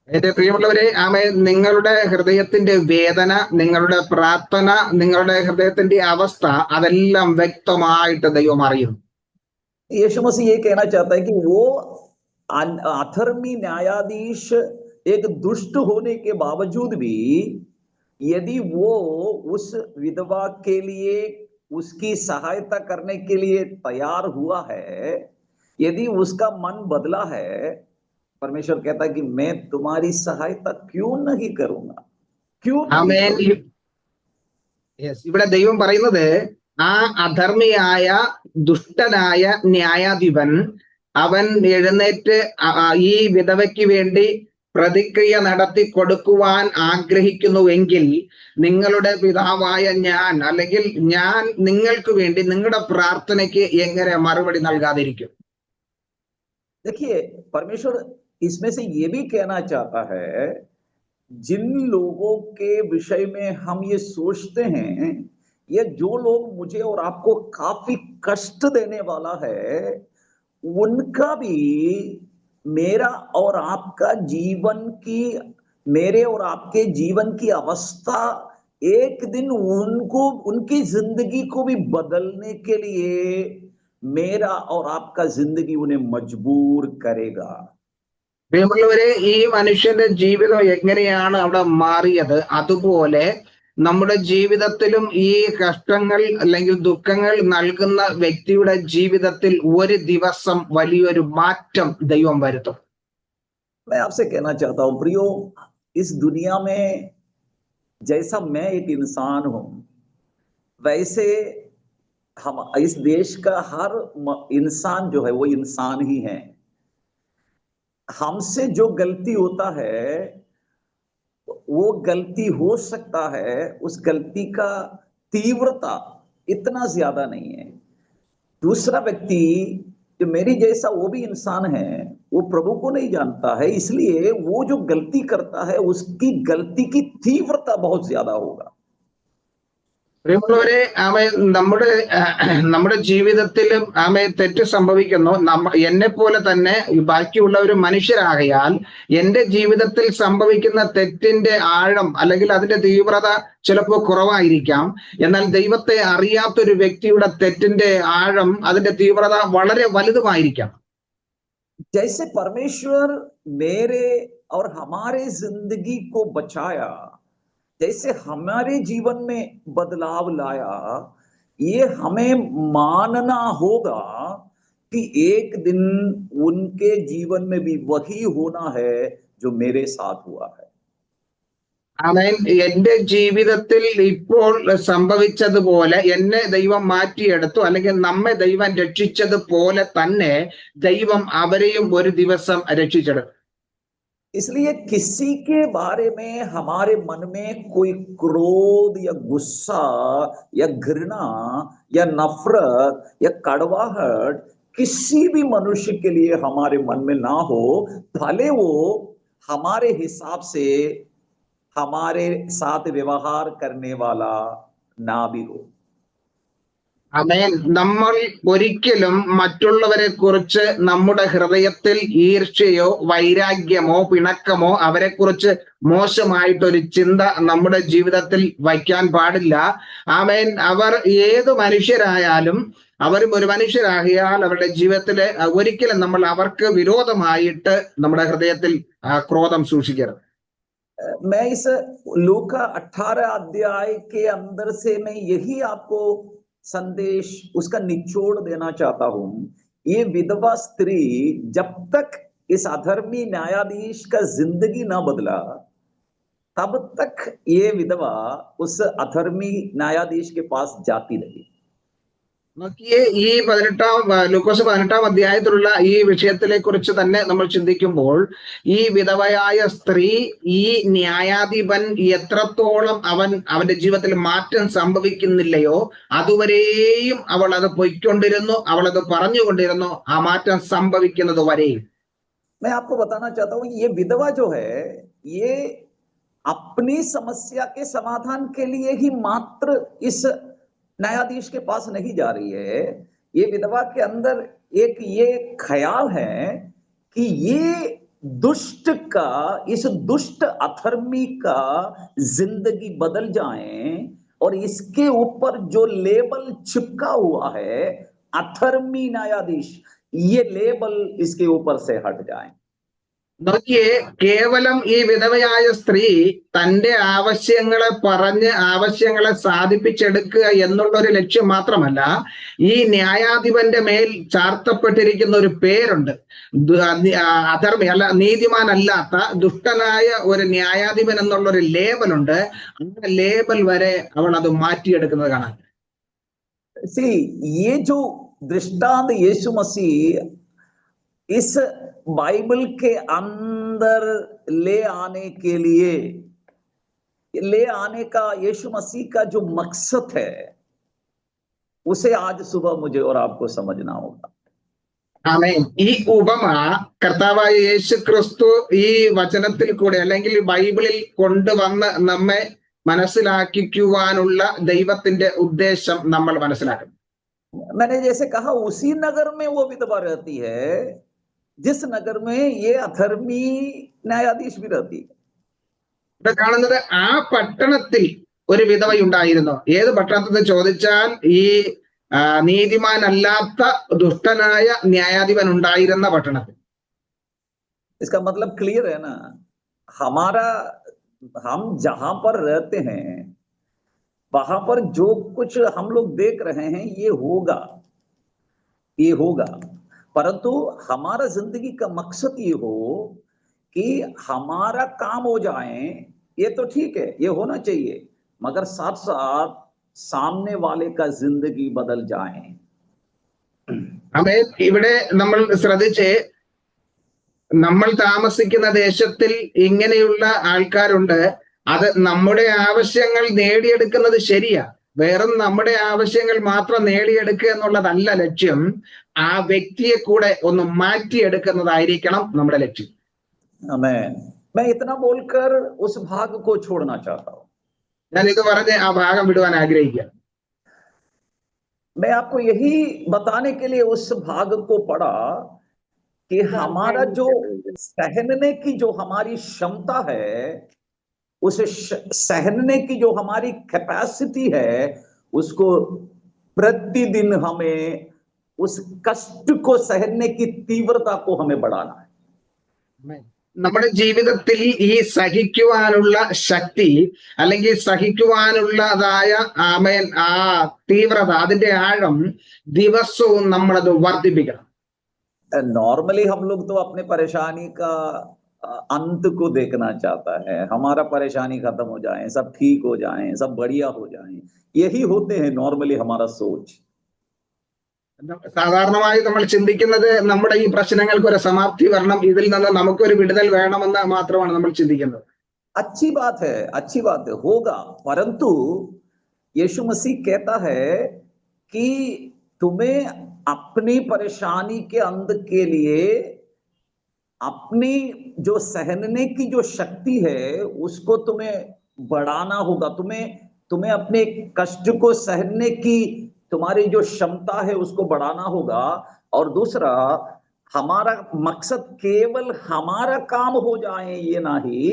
എന്റെ പ്രിയമുള്ളവരെ, ആമേൻ, നിങ്ങളുടെ ഹൃദയത്തിന്റെ വേദന, നിങ്ങളുടെ പ്രാർത്ഥന, നിങ്ങളുടെ ഹൃദയത്തിന്റെ അവസ്ഥ അതെല്ലാം വ്യക്തമായിട്ട് ദൈവം അറിയുന്നു. यीशु मसीह ये कहना चाहता है कि वो अधर्मी न्यायाधीश एक दुष्ट होने के बावजूद भी यदि वो उस विधवा के लिए उसकी सहायता करने के लिए तैयार हुआ है, यदि उसका मन बदला है, परमेश्वर कहता है कि मैं तुम्हारी सहायता क्यों नहीं करूंगा, क्यों नहीं ആമേൻ. ഇവിടെ ദൈവം പറയുന്നത്, ആ അധർമ്മിയായ ദുഷ്ടനായ ന്യായാധിപൻ അവൻ എഴുന്നേറ്റ് ഈ വിധവയ്ക്ക് വേണ്ടി പ്രതിക്രിയ നടത്തി കൊടുക്കുവാൻ ആഗ്രഹിക്കുന്നുവെങ്കിൽ നിങ്ങളുടെ പിതാവായ ഞാൻ അല്ലെങ്കിൽ ഞാൻ നിങ്ങൾക്ക് വേണ്ടി നിങ്ങളുടെ പ്രാർത്ഥനയ്ക്ക് എങ്ങനെ മറുപടി നൽകാതിരിക്കും? देखिए, परमेश्वर इसमें से ये भी कहना चाहता है, जिन लोगों के विषय में हम ये सोचते हैं, ये जो लोग मुझे और आपको काफी कष्ट देने वाला है, उनका भी मेरा और आपका जीवन की, मेरे और आपके जीवन की अवस्था एक दिन उनको, उनकी जिंदगी को भी बदलने के लिए मेरा और आपका जिंदगी उन्हें मजबूर करेगा। പ്രിയമുള്ളവരെ, ഈ മനുഷ്യന്റെ ജീവിതം എങ്ങനെയാണ് അവിടെ മാറിയത്, അതുപോലെ നമ്മുടെ ജീവിതത്തിലും ഈ കഷ്ടങ്ങൾ അല്ലെങ്കിൽ ദുഃഖങ്ങൾ നൽകുന്ന വ്യക്തിയുടെ ജീവിതത്തിൽ ഒരു ദിവസം വലിയൊരു മാറ്റം ദൈവം വരുത്തും. मैं आपसे कहना चाहता हूं प्रियो, इस दुनिया में जैसा मैं एक इंसान हूं, वैसे हम इस देश का हर इंसान जो है वो इंसान ही है। हमसे जो गलती होता है वो गलती हो सकता है, उस गलती का तीव्रता इतना ज्यादा नहीं है। दूसरा व्यक्ति जो मेरी जैसा वो भी इंसान है, वो प्रभु को नहीं जानता है, इसलिए वो जो गलती करता है उसकी गलती की तीव्रता बहुत ज्यादा होगा। പ്രിയമുള്ളവരെ, നമ്മുടെ നമ്മുടെ ജീവിതത്തിലും തെറ്റ് സംഭവിക്കുന്നു. എന്നെ പോലെ തന്നെ ബാക്കിയുള്ളവരും മനുഷ്യരാകയാൽ എന്റെ ജീവിതത്തിൽ സംഭവിക്കുന്ന തെറ്റിന്റെ ആഴം അല്ലെങ്കിൽ അതിന്റെ തീവ്രത ചിലപ്പോൾ കുറവായിരിക്കാം. എന്നാൽ ദൈവത്തെ അറിയാത്തൊരു വ്യക്തിയുടെ തെറ്റിന്റെ ആഴം, അതിന്റെ തീവ്രത വളരെ വലുതുമായിരിക്കാം. जैसे परमेश्वर मेरे और हमारे जिंदगी को बचाया, जैसे हमारे जीवन में बदलाव लाया, ये हमें मानना होगा कि एक दिन उनके जीवन में भी वही होना है जो मेरे साथ हुआ है। എന്റെ ജീവിതത്തിൽ ഇപ്പോൾ സംഭവിച്ചതുപോലെ എന്നെ ദൈവം മാറ്റിയെടുത്തു, അല്ലെങ്കിൽ നമ്മെ ദൈവം രക്ഷിച്ചതുപോലെ തന്നെ ദൈവം അവരെയും ഒരു ദിവസം രക്ഷിച്ചെടുക്കും. इसलिए किसी के बारे में हमारे मन में कोई क्रोध या गुस्सा या घृणा या नफरत या कड़वाहट किसी भी मनुष्य के लिए हमारे मन में ना हो, भले वो हमारे हिसाब से हमारे साथ व्यवहार करने वाला ना भी हो। ആമേൻ. നമ്മൾ ഒരിക്കലും മറ്റുള്ളവരെ കുറിച്ച് നമ്മുടെ ഹൃദയത്തിൽ ഈർഷ്യയോ വൈരാഗ്യമോ പിണക്കമോ അവരെ കുറിച്ച് മോശമായിട്ടൊരു ചിന്ത നമ്മുടെ ജീവിതത്തിൽ വയ്ക്കാൻ പാടില്ല. ആമേൻ. അവർ ഏത് മനുഷ്യരായാലും, അവരും ഒരു മനുഷ്യരാകിയാൽ അവരുടെ ജീവിതത്തില് ഒരിക്കലും നമ്മൾ അവർക്ക് വിരോധമായിട്ട് നമ്മുടെ ഹൃദയത്തിൽ ക്രോധം സൂക്ഷിക്കരുത്. मैं इस लूका 18 अध्याय के अंदर से मैं यही आपको संदेश उसका निचोड़ देना चाहता हूं। ये विधवा स्त्री जब तक इस अधर्मी न्यायाधीश का जिंदगी ना बदला, तब तक ये विधवा उस अधर्मी न्यायाधीश के पास जाती रही। നോക്കിയേ, ഈ ലൂക്കോസ് 18 അധ്യായത്തിലുള്ള ഈ വിഷയത്തിലെ കുറിച്ച് തന്നെ നമ്മൾ ചിന്തിക്കുമ്പോൾ, ഈ വിധവയായ സ്ത്രീ, ഈ ന്യായാധിപൻ എത്രത്തോളം അവന്റെ ജീവിതത്തിൽ മാറ്റം സംഭവിക്കുന്നില്ലയോ അതുവരെയും അവൾ അത് പൊയ്ക്കൊണ്ടിരുന്നു, അവൾ അത് പറഞ്ഞുകൊണ്ടിരുന്നു, ആ മാറ്റം സംഭവിക്കുന്നത് വരെയും. मैं आपको बताना चाहता हूं, ये विधवा जो है, ये अपनी समस्या के समाधान के लिए ही मात्र इस न्यायाधीश के पास नहीं जा रही है। ये विधवा के अंदर एक ये ख्याल है कि ये दुष्ट का, इस दुष्ट अधर्मी का जिंदगी बदल जाए और इसके ऊपर जो लेबल चिपका हुआ है अधर्मी न्यायाधीश, ये लेबल इसके ऊपर से हट जाए। നോക്കിയേ, കേവലം ഈ വിധവയായ സ്ത്രീ തന്റെ ആവശ്യങ്ങളെ പറഞ്ഞ് ആവശ്യങ്ങളെ സാധിപ്പിച്ചെടുക്കുക എന്നുള്ളൊരു ലക്ഷ്യം മാത്രമല്ല, ഈ ന്യായാധിപന്റെ മേൽ ചാർത്തപ്പെട്ടിരിക്കുന്ന ഒരു പേരുണ്ട്. അധർമ്മി അല്ല, നീതിമാനല്ലാത്ത ദുഷ്ടനായ ഒരു ന്യായാധിപൻ എന്നുള്ളൊരു ലേബലുണ്ട്. ആ ലേബൽ വരെ അവൾ അത് മാറ്റിയെടുക്കുന്നത് കാണാൻ. ये जो दृष्टांत यीशु मसीह इस बाइबल के अंदर ले आने का यीशु मसीह का जो मकसद है, उसे आज सुबह मुझे और आपको समझना होगा। ആമേൻ. ഈ ഉപമ കർത്താവായ യേശു ക്രിസ്തു ഈ വചനത്തിൽ കൂടെ അല്ലെങ്കിൽ ബൈബിളിൽ കൊണ്ടുവന്ന് നമ്മെ മനസ്സിലാക്കിക്കുവാനുള്ള ദൈവത്തിന്റെ ഉദ്ദേശം നമ്മൾ മനസ്സിലാക്കണം. मैंने जैसे कहा, उसी नगर में वो विधवा रहती है जिस नगर में ये अधर्मी न्यायाधीश भी रहती है। ഇവിടെ കാണുന്നത് ആ പട്ടണത്തിൽ ഒരു വിധവയുണ്ടായിരുന്നു. ഏത് പട്ടണത്തിൽ ചോദിച്ചാൽ ഈ നീതിമാനല്ലാത്ത ദുഷ്ടനായ ന്യായാധിപൻ ഉണ്ടായിരുന്ന പട്ടണത്തിൽ. इसका मतलब क्लियर है ना, हम जहां पर रहते हैं वहां पर जो कुछ हम लोग देख रहे हैं ये होगा, परंतु हमारा जिंदगी का मकसद ये हो कि हमारा काम हो जाए, ये तो ठीक है, ये होना चाहिए, मगर साथ साथ सामने वाले का जिंदगी बदल जाए। ഇവിടെ നമ്മൾ ശ്രദ്ധിച്ച്, നമ്മൾ താമസിക്കുന്ന ദേശത്തിൽ ഇങ്ങനെയുള്ള ആൾക്കാരുണ്ട്. അത് നമ്മുടെ ആവശ്യങ്ങൾ നേടിയെടുക്കുന്നത് ശരിയാ, വെറും നമ്മുടെ ആവശ്യങ്ങൾ മാത്രം നേടിയെടുക്കുക എന്നുള്ളതല്ല ലക്ഷ്യം. ആ വ്യക്തിയെ കൂടെ ഒന്ന് മാറ്റിയെടുക്കുന്നതായിരിക്കണം നമ്മുടെ ലക്ഷ്യം. आमेन। मैं इतना बोलकर उस भाग को छोड़ना चाहता हूं। ഞാൻ ഇത് പറഞ്ഞ് ആ ഭാഗം വിടുവാൻ ആഗ്രഹിക്കുക. मैं आपको यही बताने के लिए उस भाग को पढ़ा कि हमारा जो सहने की जो हमारी क्षमता है, उस सहने की जो हमारी कैपेसिटी है, उसको प्रतिदिन हमें उस कष्ट को सहने की तीव्रता को हमें बढ़ाना है। നമ്മുടെ ജീവിതത്തിൽ ഈ സഹിക്കുവാനുള്ള ശക്തി അല്ലെങ്കിൽ സഹിക്കുവാനുള്ളതായ ആ തീവ്രത, അതിന്റെ ആഴം ദിവസവും നമ്മളത് വർദ്ധിപ്പിക്കണം. नॉर्मली हम लोग तो अपने परेशानी का अंत को देखना चाहता है, हमारा परेशानी खत्म हो जाए, सब ठीक हो जाए, सब बढ़िया हो जाए, यही होते हैं नॉर्मली हमारा सोच। സാധാരണമായി നമ്മൾ ചിന്തിക്കുന്നത് നമ്മുടെ ഈ പ്രശ്നങ്ങൾക്ക് ഒരു സമാപ്തി വരണം, ഇതിൽ നിന്ന് നമുക്കൊരു വിടുതൽ വേണമെന്ന് മാത്രമാണ് നമ്മൾ ചിന്തിക്കുന്നത്. अच्छी बात है, होगा, परंतु यीशु मसीह कहता है कि तुम्हें अपनी परेशानी के अंत के लिए अपनी जो सहने की जो शक्ति है उसको तुम्हें बढ़ाना होगा। तुम्हें अपने कष्ट को सहने की तुम्हारी जो क्षमता है उसको बढ़ाना होगा। और दूसरा, हमारा मकसद केवल हमारा काम हो जाए ये नहीं,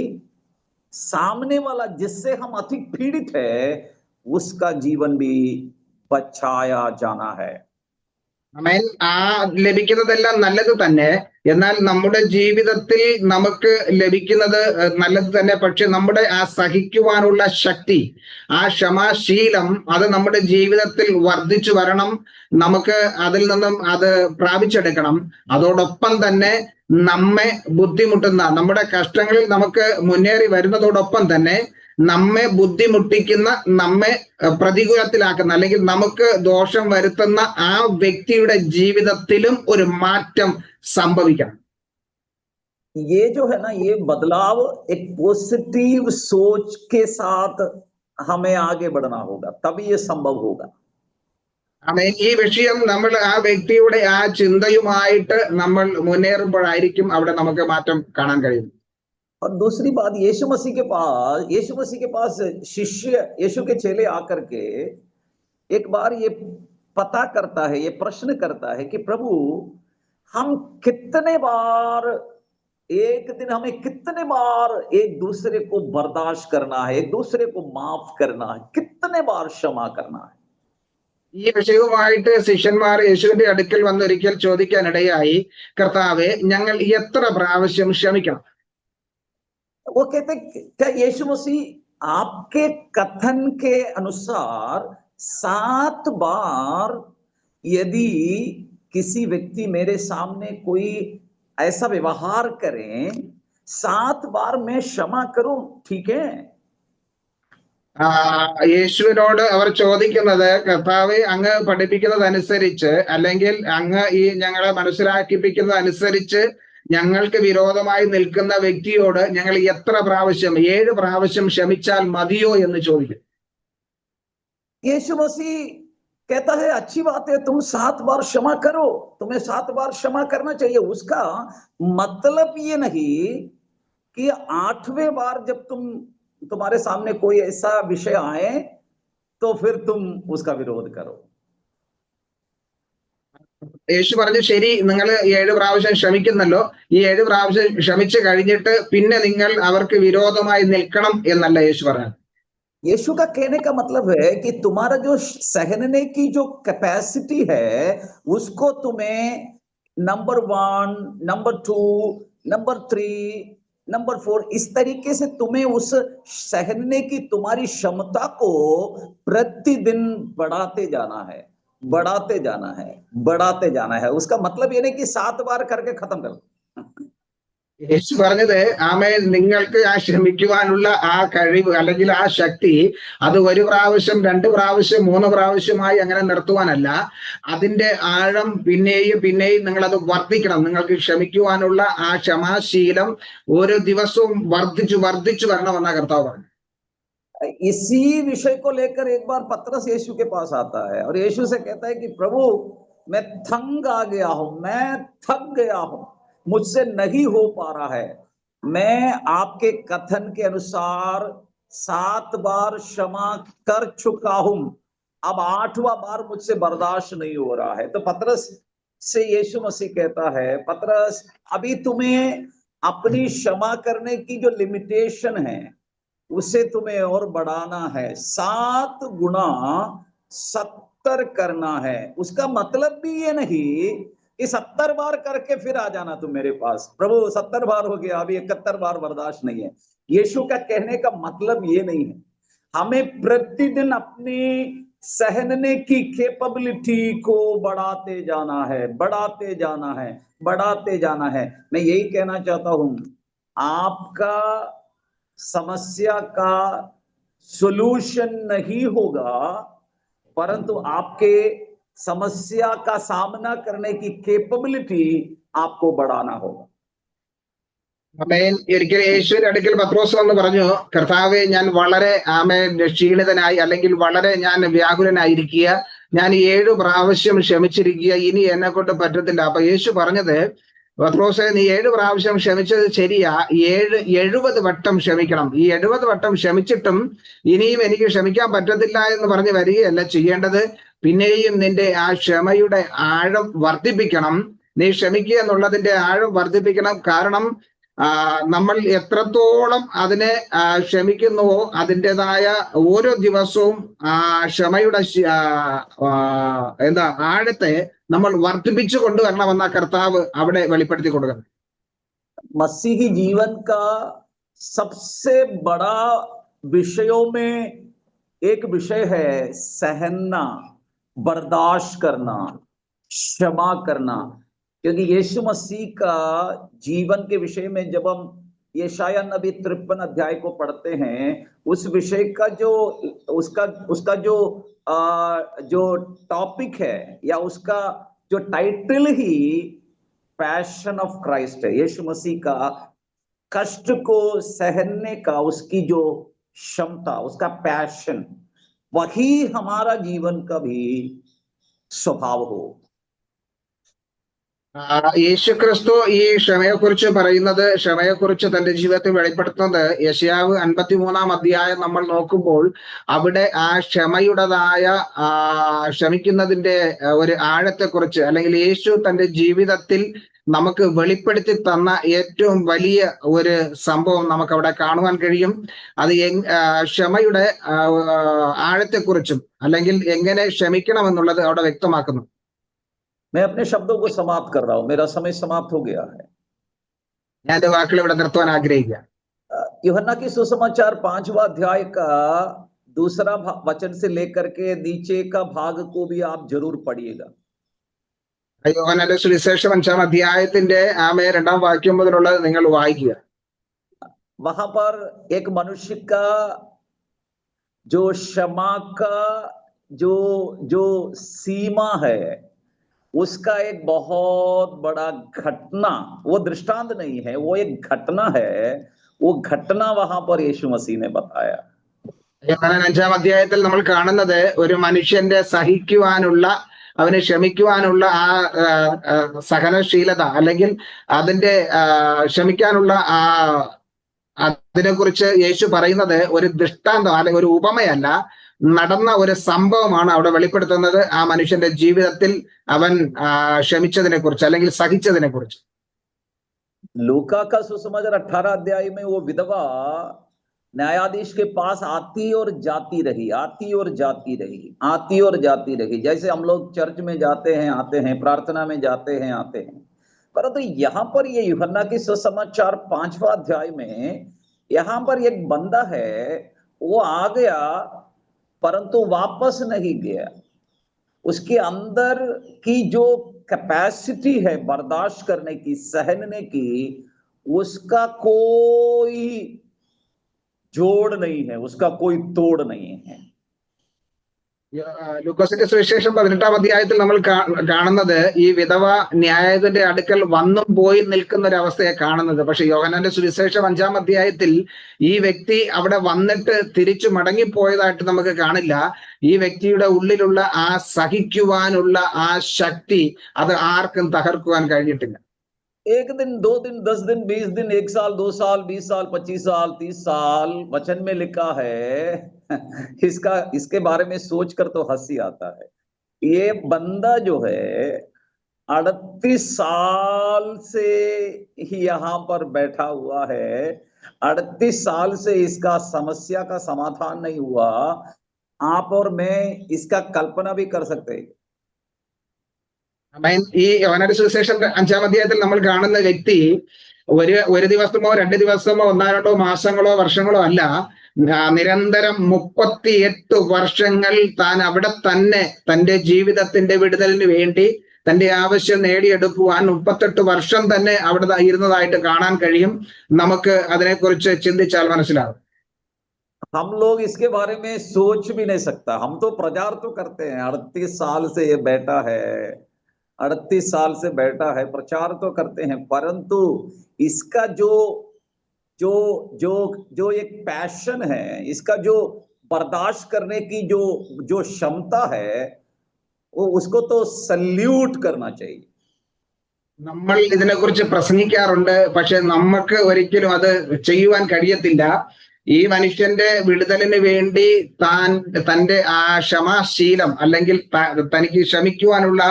सामने वाला जिससे हम अधिक पीड़ित है उसका जीवन भी बचाया जाना है। ആമേൻ. ആ ലഭിക്കുന്നതെല്ലാം നല്ലത് തന്നെ. എന്നാൽ നമ്മുടെ ജീവിതത്തിൽ നമുക്ക് ലഭിക്കുന്നത് നല്ലത് തന്നെ. പക്ഷെ നമ്മുടെ ആ സഹിക്കുവാനുള്ള ശക്തി, ആ ക്ഷമാശീലം, അത് നമ്മുടെ ജീവിതത്തിൽ വർദ്ധിച്ചു വരണം. നമുക്ക് അതിൽ നിന്നും അത് പ്രാപിച്ചെടുക്കണം. അതോടൊപ്പം തന്നെ നമ്മെ ബുദ്ധിമുട്ടുന്ന നമ്മുടെ കഷ്ടങ്ങളിൽ നമുക്ക് മുന്നേറി വരുന്നതോടൊപ്പം തന്നെ നമ്മെ ബുദ്ധിമുട്ടിക്കുന്ന, നമ്മെ പ്രതികൂലത്തിലാക്കുന്ന അല്ലെങ്കിൽ നമുക്ക് ദോഷം വരുത്തുന്ന ആ വ്യക്തിയുടെ ജീവിതത്തിലും ഒരു മാറ്റം സംഭവിക്കണം. ये जो है ना, ये बदलाव एक पॉजिटिव सोच के साथ हमें आगे बढ़ना होगा, तभी ये संभव होगा। ആമേൻ. ഈ വിഷയം നമ്മൾ ആ വ്യക്തിയുടെ ആ ചിന്തയുമായിട്ട് നമ്മൾ മുന്നേറുമ്പോഴായിരിക്കും അവിടെ നമുക്ക് മാറ്റം കാണാൻ കഴിയുന്നത്. और दूसरी बात, यीशु मसीह के पास शिष्य, यीशु के चेले आकर के एक बार ये पता करता है, ये प्रश्न करता है कि प्रभु, हम कितने बार, एक दिन हमें कितने बार एक दूसरे को बर्दाश्त करना है, एक दूसरे को माफ करना है, कितने बार क्षमा करना है। ഈ വിഷയവുമായിട്ട് ശിഷ്യന്മാർ യേശുവിന്റെ അടുക്കൽ വന്നൊരിക്കൽ ചോദിക്കാനിടയായി, കർത്താവേ, ഞങ്ങൾ എത്ര പ്രാവശ്യം ക്ഷമിക്കണം? वो कहते, क्या यीशु मसीह आपके कथन के अनुसार 7 बार यदि किसी व्यक्ति मेरे सामने कोई ऐसा व्यवहार करें, 7 बार मैं क्षमा करूं, ठीक है? യേശുവിനോട് അവർ ചോദിക്കുന്നത്, കർത്താവേ, അങ്ങ് പഠിപ്പിക്കുന്നതനുസരിച്ച് അല്ലെങ്കിൽ അങ്ങ് ഈ ഞങ്ങളെ മനസ്സിലാക്കിപ്പിക്കുന്നതനുസരിച്ച് ഞങ്ങൾക്ക് വിരോധമായി നിൽക്കുന്ന വ്യക്തിയോട് ഞങ്ങൾ എത്ര പ്രാവശ്യം, 7 പ്രാവശ്യം ക്ഷമിച്ചാൽ മതിയോ എന്ന് ചോദിക്കും. यीशु मसीह कहता है, अच्छी बात है, तुम 7 बार क्षमा करो, तुम्हें 7 बार क्षमा करना चाहिए। उसका मतलब ये नहीं कि 8वें बार जब तुम्हारे सामने कोई ऐसा विषय आए तो फिर तुम उसका विरोध करो। യേശു പറഞ്ഞു, ശരി, നിങ്ങൾ 7 പ്രാവശ്യം ക്ഷമിക്കുന്നല്ലോ, ഈ 7 പ്രാവശ്യം ക്ഷമിച്ചു കഴിഞ്ഞിട്ട് പിന്നെ നിങ്ങൾ അവർക്ക് വിരോധമായി നിൽക്കണം എന്നല്ല യേശു പറഞ്ഞത്. यीशु का कहने का मतलब है कि तुम्हारा जो सहने की जो कैपेसिटी है उसको तुम्हें नंबर 1, नंबर 2, नंबर 3, नंबर 4, इस तरीके से तुम्हें उस सहने की तुम्हारी क्षमता को प्रतिदिन बढ़ाते जाना है। उसका मतलब ये नहीं कि 7 बार करके खत्म कर। യേശു പറഞ്ഞത്, ആമേൻ, നിങ്ങൾക്ക് ആ ക്ഷമിക്കുവാനുള്ള ആ കഴിവ് അല്ലെങ്കിൽ ആ ശക്തി അത് 1 പ്രാവശ്യം, 2 പ്രാവശ്യം, 3 പ്രാവശ്യമായി അങ്ങനെ നിർത്തുവാനല്ല. അതിന്റെ ആഴം പിന്നെയും നിങ്ങൾ അത് വർദ്ധിക്കണം. നിങ്ങൾക്ക് ക്ഷമിക്കുവാനുള്ള ആ ക്ഷമാശീലം ഓരോ ദിവസവും വർദ്ധിച്ചു വരണമെന്നാണ് കർത്താവ് പറഞ്ഞു. इसी विषय को लेकर एक बार पतरस यीशु के पास आता है और यीशु से कहता है कि प्रभु, मैं तंग आ गया हूं, मैं थक गया हूं, मुझसे नहीं हो पा रहा है, मैं आपके कथन के अनुसार 7 बार क्षमा कर चुका हूं, अब 8वां बार मुझसे बर्दाश्त नहीं हो रहा है। तो पतरस से यीशु मसीह कहता है, पतरस अभी तुम्हें अपनी क्षमा करने की जो लिमिटेशन है उसे तुम्हें और बढ़ाना है, 7 गुना 70 करना है। उसका मतलब भी ये नहीं कि 70 बार करके फिर आ जाना तुम मेरे पास, प्रभु 70 बार हो गया, अभी 71 बार बर्दाश्त नहीं है। यीशु का कहने का मतलब ये नहीं है। हमें प्रतिदिन अपनी सहने की कैपेबिलिटी को बढ़ाते जाना है, बढ़ाते जाना है, बढ़ाते जाना है। मैं यही कहना चाहता हूं, आपका समस्या का सॉल्यूशन नहीं होगा, परंतु आपके समस्या का सामना करने की कैपेबिलिटी आपको बढ़ाना होगा। ആമേൻ. ഒരിക്കൽ യേശുവിന്റെ അടുക്കൽ പത്രോസ് വന്ന് പറഞ്ഞു, കർത്താവെ, ഞാൻ വളരെ ക്ഷീണിതനായി, അല്ലെങ്കിൽ വളരെ ഞാൻ വ്യാകുലനായിരിക്കുക, ഞാൻ 7 പ്രാവശ്യം ക്ഷമിച്ചിരിക്കുക, ഇനി എന്നെ കൊണ്ട് പറ്റത്തില്ല. അപ്പൊ യേശു പറഞ്ഞത്, പത്രോസെ, നീ 7 പ്രാവശ്യം ക്ഷമിച്ചത് ശരിയാ, 70 വട്ടം ക്ഷമിക്കണം. ഈ 70 വട്ടം ക്ഷമിച്ചിട്ടും ഇനിയും എനിക്ക് ക്ഷമിക്കാൻ പറ്റത്തില്ല എന്ന് പറഞ്ഞ് വരികയല്ല ചെയ്യേണ്ടത്, പിന്നെയും നിന്റെ ആ ക്ഷമയുടെ ആഴം വർദ്ധിപ്പിക്കണം. നീ ക്ഷമിക്കുക എന്നുള്ളതിന്റെ ആഴം വർദ്ധിപ്പിക്കണം. കാരണം നമ്മൾ എത്രത്തോളം അതിനെ ക്ഷമിക്കുന്നുവോ അതിൻ്റെതായ ഓരോ ദിവസവും ക്ഷമയുടെ ആഴത്തെ നമ്മൾ വർദ്ധിപ്പിച്ചു കൊണ്ടുവരണമെന്ന കർത്താവ് അവിടെ വെളിപ്പെടുത്തി കൊടുക്കുന്നത്. मसीही जीवन का सबसे बड़ा विषयों में एक विषय है सहना, बर्दाश्त करना, क्षमा करना। क्योंकि यीशु मसीह का जीवन के विषय में जब हम यशाया नबी 53 अध्याय को पढ़ते हैं, उस विषय का जो उसका उसका जो टॉपिक है या उसका जो title he passion of Christ है, यीशु मसीह का कष्ट को सहने का उसकी जो क्षमता, उसका पैशन, वही हमारा जीवन का भी स्वभाव हो। യേശുക്രിസ്തു ഈ ക്ഷമയെക്കുറിച്ച് പറയുന്നത്, ക്ഷമയെക്കുറിച്ച് തന്റെ ജീവിതത്തിൽ വെളിപ്പെടുത്തുന്നത് യെശയ്യാവ് 53 അധ്യായം നമ്മൾ നോക്കുമ്പോൾ അവിടെ ആ ക്ഷമയുടേതായ ക്ഷമിക്കുന്നതിന്റെ ഒരു ആഴത്തെക്കുറിച്ച്, അല്ലെങ്കിൽ യേശു തന്റെ ജീവിതത്തിൽ നമുക്ക് വെളിപ്പെടുത്തി തന്ന ഏറ്റവും വലിയ ഒരു സംഭവം നമുക്ക് അവിടെ കാണുവാൻ കഴിയും. അത് ക്ഷമയുടെ ആഴത്തെക്കുറിച്ചും അല്ലെങ്കിൽ എങ്ങനെ ക്ഷമിക്കണമെന്നുള്ളത് അവിടെ വ്യക്തമാക്കുന്നു. मैं अपने शब्दों को समाप्त कर रहा हूं, मेरा समय समाप्त हो गया है। ഞാൻ എന്റെ വാക്കുകൾ ഇവിടെ നിർത്തുവാൻ ആഗ്രഹിക്കുക. यूहन्ना की सुसमाचार 5वां अध्याय का दूसरा वचन से लेकर के नीचे का भाग को भी आप जरूर पढ़िएगा। യോഹന്നാന്റെ സുവിശേഷം 5-ാം അധ്യായത്തിന്റെ 2-ാം വാക്യം മുതലുള്ളത് നിങ്ങൾ വായിക്കുക. वहां पर एक मनुष्य का जो क्षमा का जो जो सीमा है, उसका एक बहुत बड़ा घटना, वो दृष्टांत नहीं है, वो एक घटना है, वो घटना वहां पर यीशु मसीह ने बताया। യോഹന്നാൻ 5-ാം അധ്യായത്തിൽ നമ്മൾ കാണുന്നത് ഒരു മനുഷ്യന്റെ സഹിക്കുവാനുള്ള, അവനെ ക്ഷമിക്കുവാനുള്ള ആ സഹനശീലത, അല്ലെങ്കിൽ അതിന്റെ ക്ഷമിക്കാനുള്ള അതിനെക്കുറിച്ച് യേശു പറയുന്നത് ഒരു ദൃഷ്ടാന്തം അല്ലെങ്കിൽ ഒരു ഉപമയല്ല, നടന്ന ഒരു സംഭവമാണ് അവിടെ വെളിപ്പെടുത്തുന്നത്. ആ മനുഷ്യന്റെ ജീവിതത്തിൽ അവൻ ക്ഷമിച്ചതിനെ കുറിച്ച് അല്ലെങ്കിൽ സഹിച്ചതിനെ കുറിച്ച്. लूका का सुसमाचार 18 अध्याय में वो विधवा न्यायाधीश के पास आती और जाती रही, आती और जाती रही, आती और जाती रही। जैसे हम लोग चर्च में जाते हैं, आते हैं, प्रार्थना में जाते हैं, आते हैं, परंतु यहां पर ये यूहन्ना की सुसमाचार 5वां अध्याय में यहां पर एक बंदा है, वो आ गया परंतु वापस नहीं गया। उसके अंदर की जो कैपेसिटी है बर्दाश्त करने की, सहने की, उसका कोई जोड़ नहीं है, उसका कोई तोड़ नहीं है। ലൂക്കോസിന്റെ സുവിശേഷം 18-ാം അധ്യായത്തിൽ നമ്മൾ കാണുന്നത് ഈ വിധവ ന്യായാധിപന്റെ അടുക്കൽ വന്നും പോയി നിൽക്കുന്ന ഒരു അവസ്ഥയെ കാണുന്നത്. പക്ഷെ യോഹന്നാന്റെ സുവിശേഷം 5-ാം അധ്യായത്തിൽ ഈ വ്യക്തി അവിടെ വന്നിട്ട് തിരിച്ചു മടങ്ങിപ്പോയതായിട്ട് നമുക്ക് കാണില്ല. ഈ വ്യക്തിയുടെ ഉള്ളിലുള്ള ആ സഹിക്കുവാനുള്ള ആ ശക്തി അത് ആർക്കും തകർക്കുവാൻ കഴിഞ്ഞിട്ടില്ല. एक दिन, 2 दिन, 10 दिन, 20 दिन, 1 साल, 2 साल, 20 साल, 25 साल, 30 साल वचन में लिखा है। इसके बारे में सोचकर तो हंसी आता है। ये बंदा जो है 38 साल से यहाँ पर बैठा हुआ है। 38 साल से इसका समस्या का समाधान नहीं हुआ। आप और मैं इसका कल्पना भी कर सकते हैं। ഈ യോഹന്നാന്റെ സുവിശേഷം 5-ാം അധ്യായത്തിൽ നമ്മൾ കാണുന്ന വ്യക്തി ഒരു ദിവസമോ 2 ദിവസമോ 1-2 മാസങ്ങളോ വർഷങ്ങളോ അല്ല, നിരന്തരം 38 വർഷങ്ങൾ താൻ അവിടെ തന്നെ തന്റെ ജീവിതത്തിന്റെ വിടുതലിന് വേണ്ടി തന്റെ ആവശ്യം നേടിയെടുക്കുവാൻ 38 വർഷം തന്നെ അവിടെ ഇരുന്നതായിട്ട് കാണാൻ കഴിയും. നമുക്ക് അതിനെക്കുറിച്ച് ചിന്തിച്ചാൽ മനസ്സിലാവും. हम लोग इसके बारे में सोच भी नहीं सकता। हम तो प्रचार तो करते हैं, 38 साल से ये बैठा है, 38 साल से बैठा है, प्रचार तो करते हैं, परंतु इसका जो जो जो जो एक पैशन है, इसका जो बर्दाश्त करने की जो जो क्षमता है, वो उसको तो सल्यूट करना चाहिए। നമ്മൾ ഇതിനെക്കുറിച്ച് പ്രസംഗിക്കാറുണ്ട്, പക്ഷെ നമുക്ക് ഒരിക്കലും അത് ചെയ്യുവാൻ കഴിയത്തില്ല. ഈ മനുഷ്യന്റെ വിടുതലിന് വേണ്ടി തന്റെ ആ ക്ഷമാശീലം അല്ലെങ്കിൽ തനിക്ക് ക്ഷമിക്കുവാനുള്ള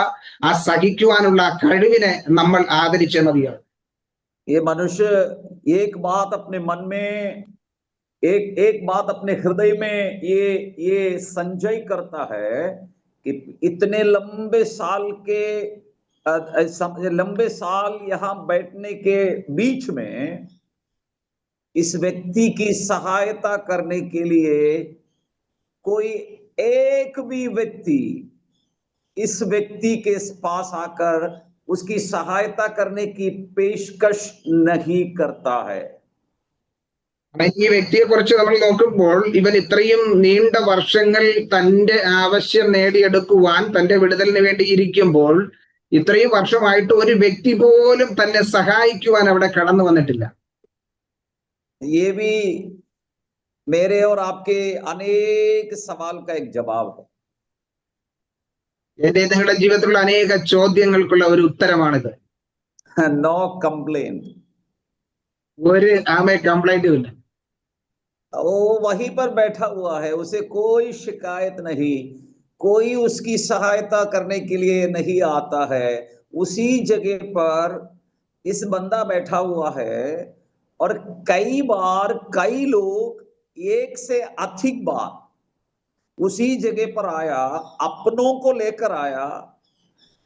ആ സഹിക്കുവാനുള്ള കഴിവിനെ നമ്മൾ ആദരിച്ചേ മതിയാവും. ये मनुष्य एक बात अपने मन में, एक बात अपने हृदय में ये संचय करता है कि इतने लंबे साल यहाँ बैठने के बीच में इस व्यक्ति की सहायता करने के लिए कोई एक भी व्यक्ति इस व्यक्ति के पास आकर उसकी सहायता करने की पेशकश नहीं करता है। ഈ വ്യക്തിയെ കുറിച്ച് നമ്മൾ നോക്കുമ്പോൾ ഇവൻ ഇത്രയും നീണ്ട വർഷങ്ങൾ തന്റെ ആവശ്യം നേടിയെടുക്കുവാൻ തന്റെ വിടുതലിന് വേണ്ടി ഇരിക്കുമ്പോൾ ഇത്രയും വർഷമായിട്ട് ഒരു വ്യക്തി പോലും തന്നെ സഹായിക്കുവാൻ അവിടെ കടന്നു വന്നിട്ടില്ല. ये भी मेरे और आपके अनेक सवाल का एक जवाब है। എന്റെ നിങ്ങളുടെ ജീവിതത്തിലുള്ള അനേക ചോദ്യങ്ങൾക്കുള്ള ഒരു ഉത്തരമാണിത്. नो कंप्लेंट, ഒരു കംപ്ലൈന്റും ഇല്ല. वो वहीं पर बैठा हुआ है, उसे कोई शिकायत नहीं, कोई उसकी सहायता करने के लिए नहीं आता है। उसी जगह पर इस बंदा बैठा हुआ है और कई बार कई लोग एक से अधिक बार उसी जगह पर आया, अपनों को लेकर आया,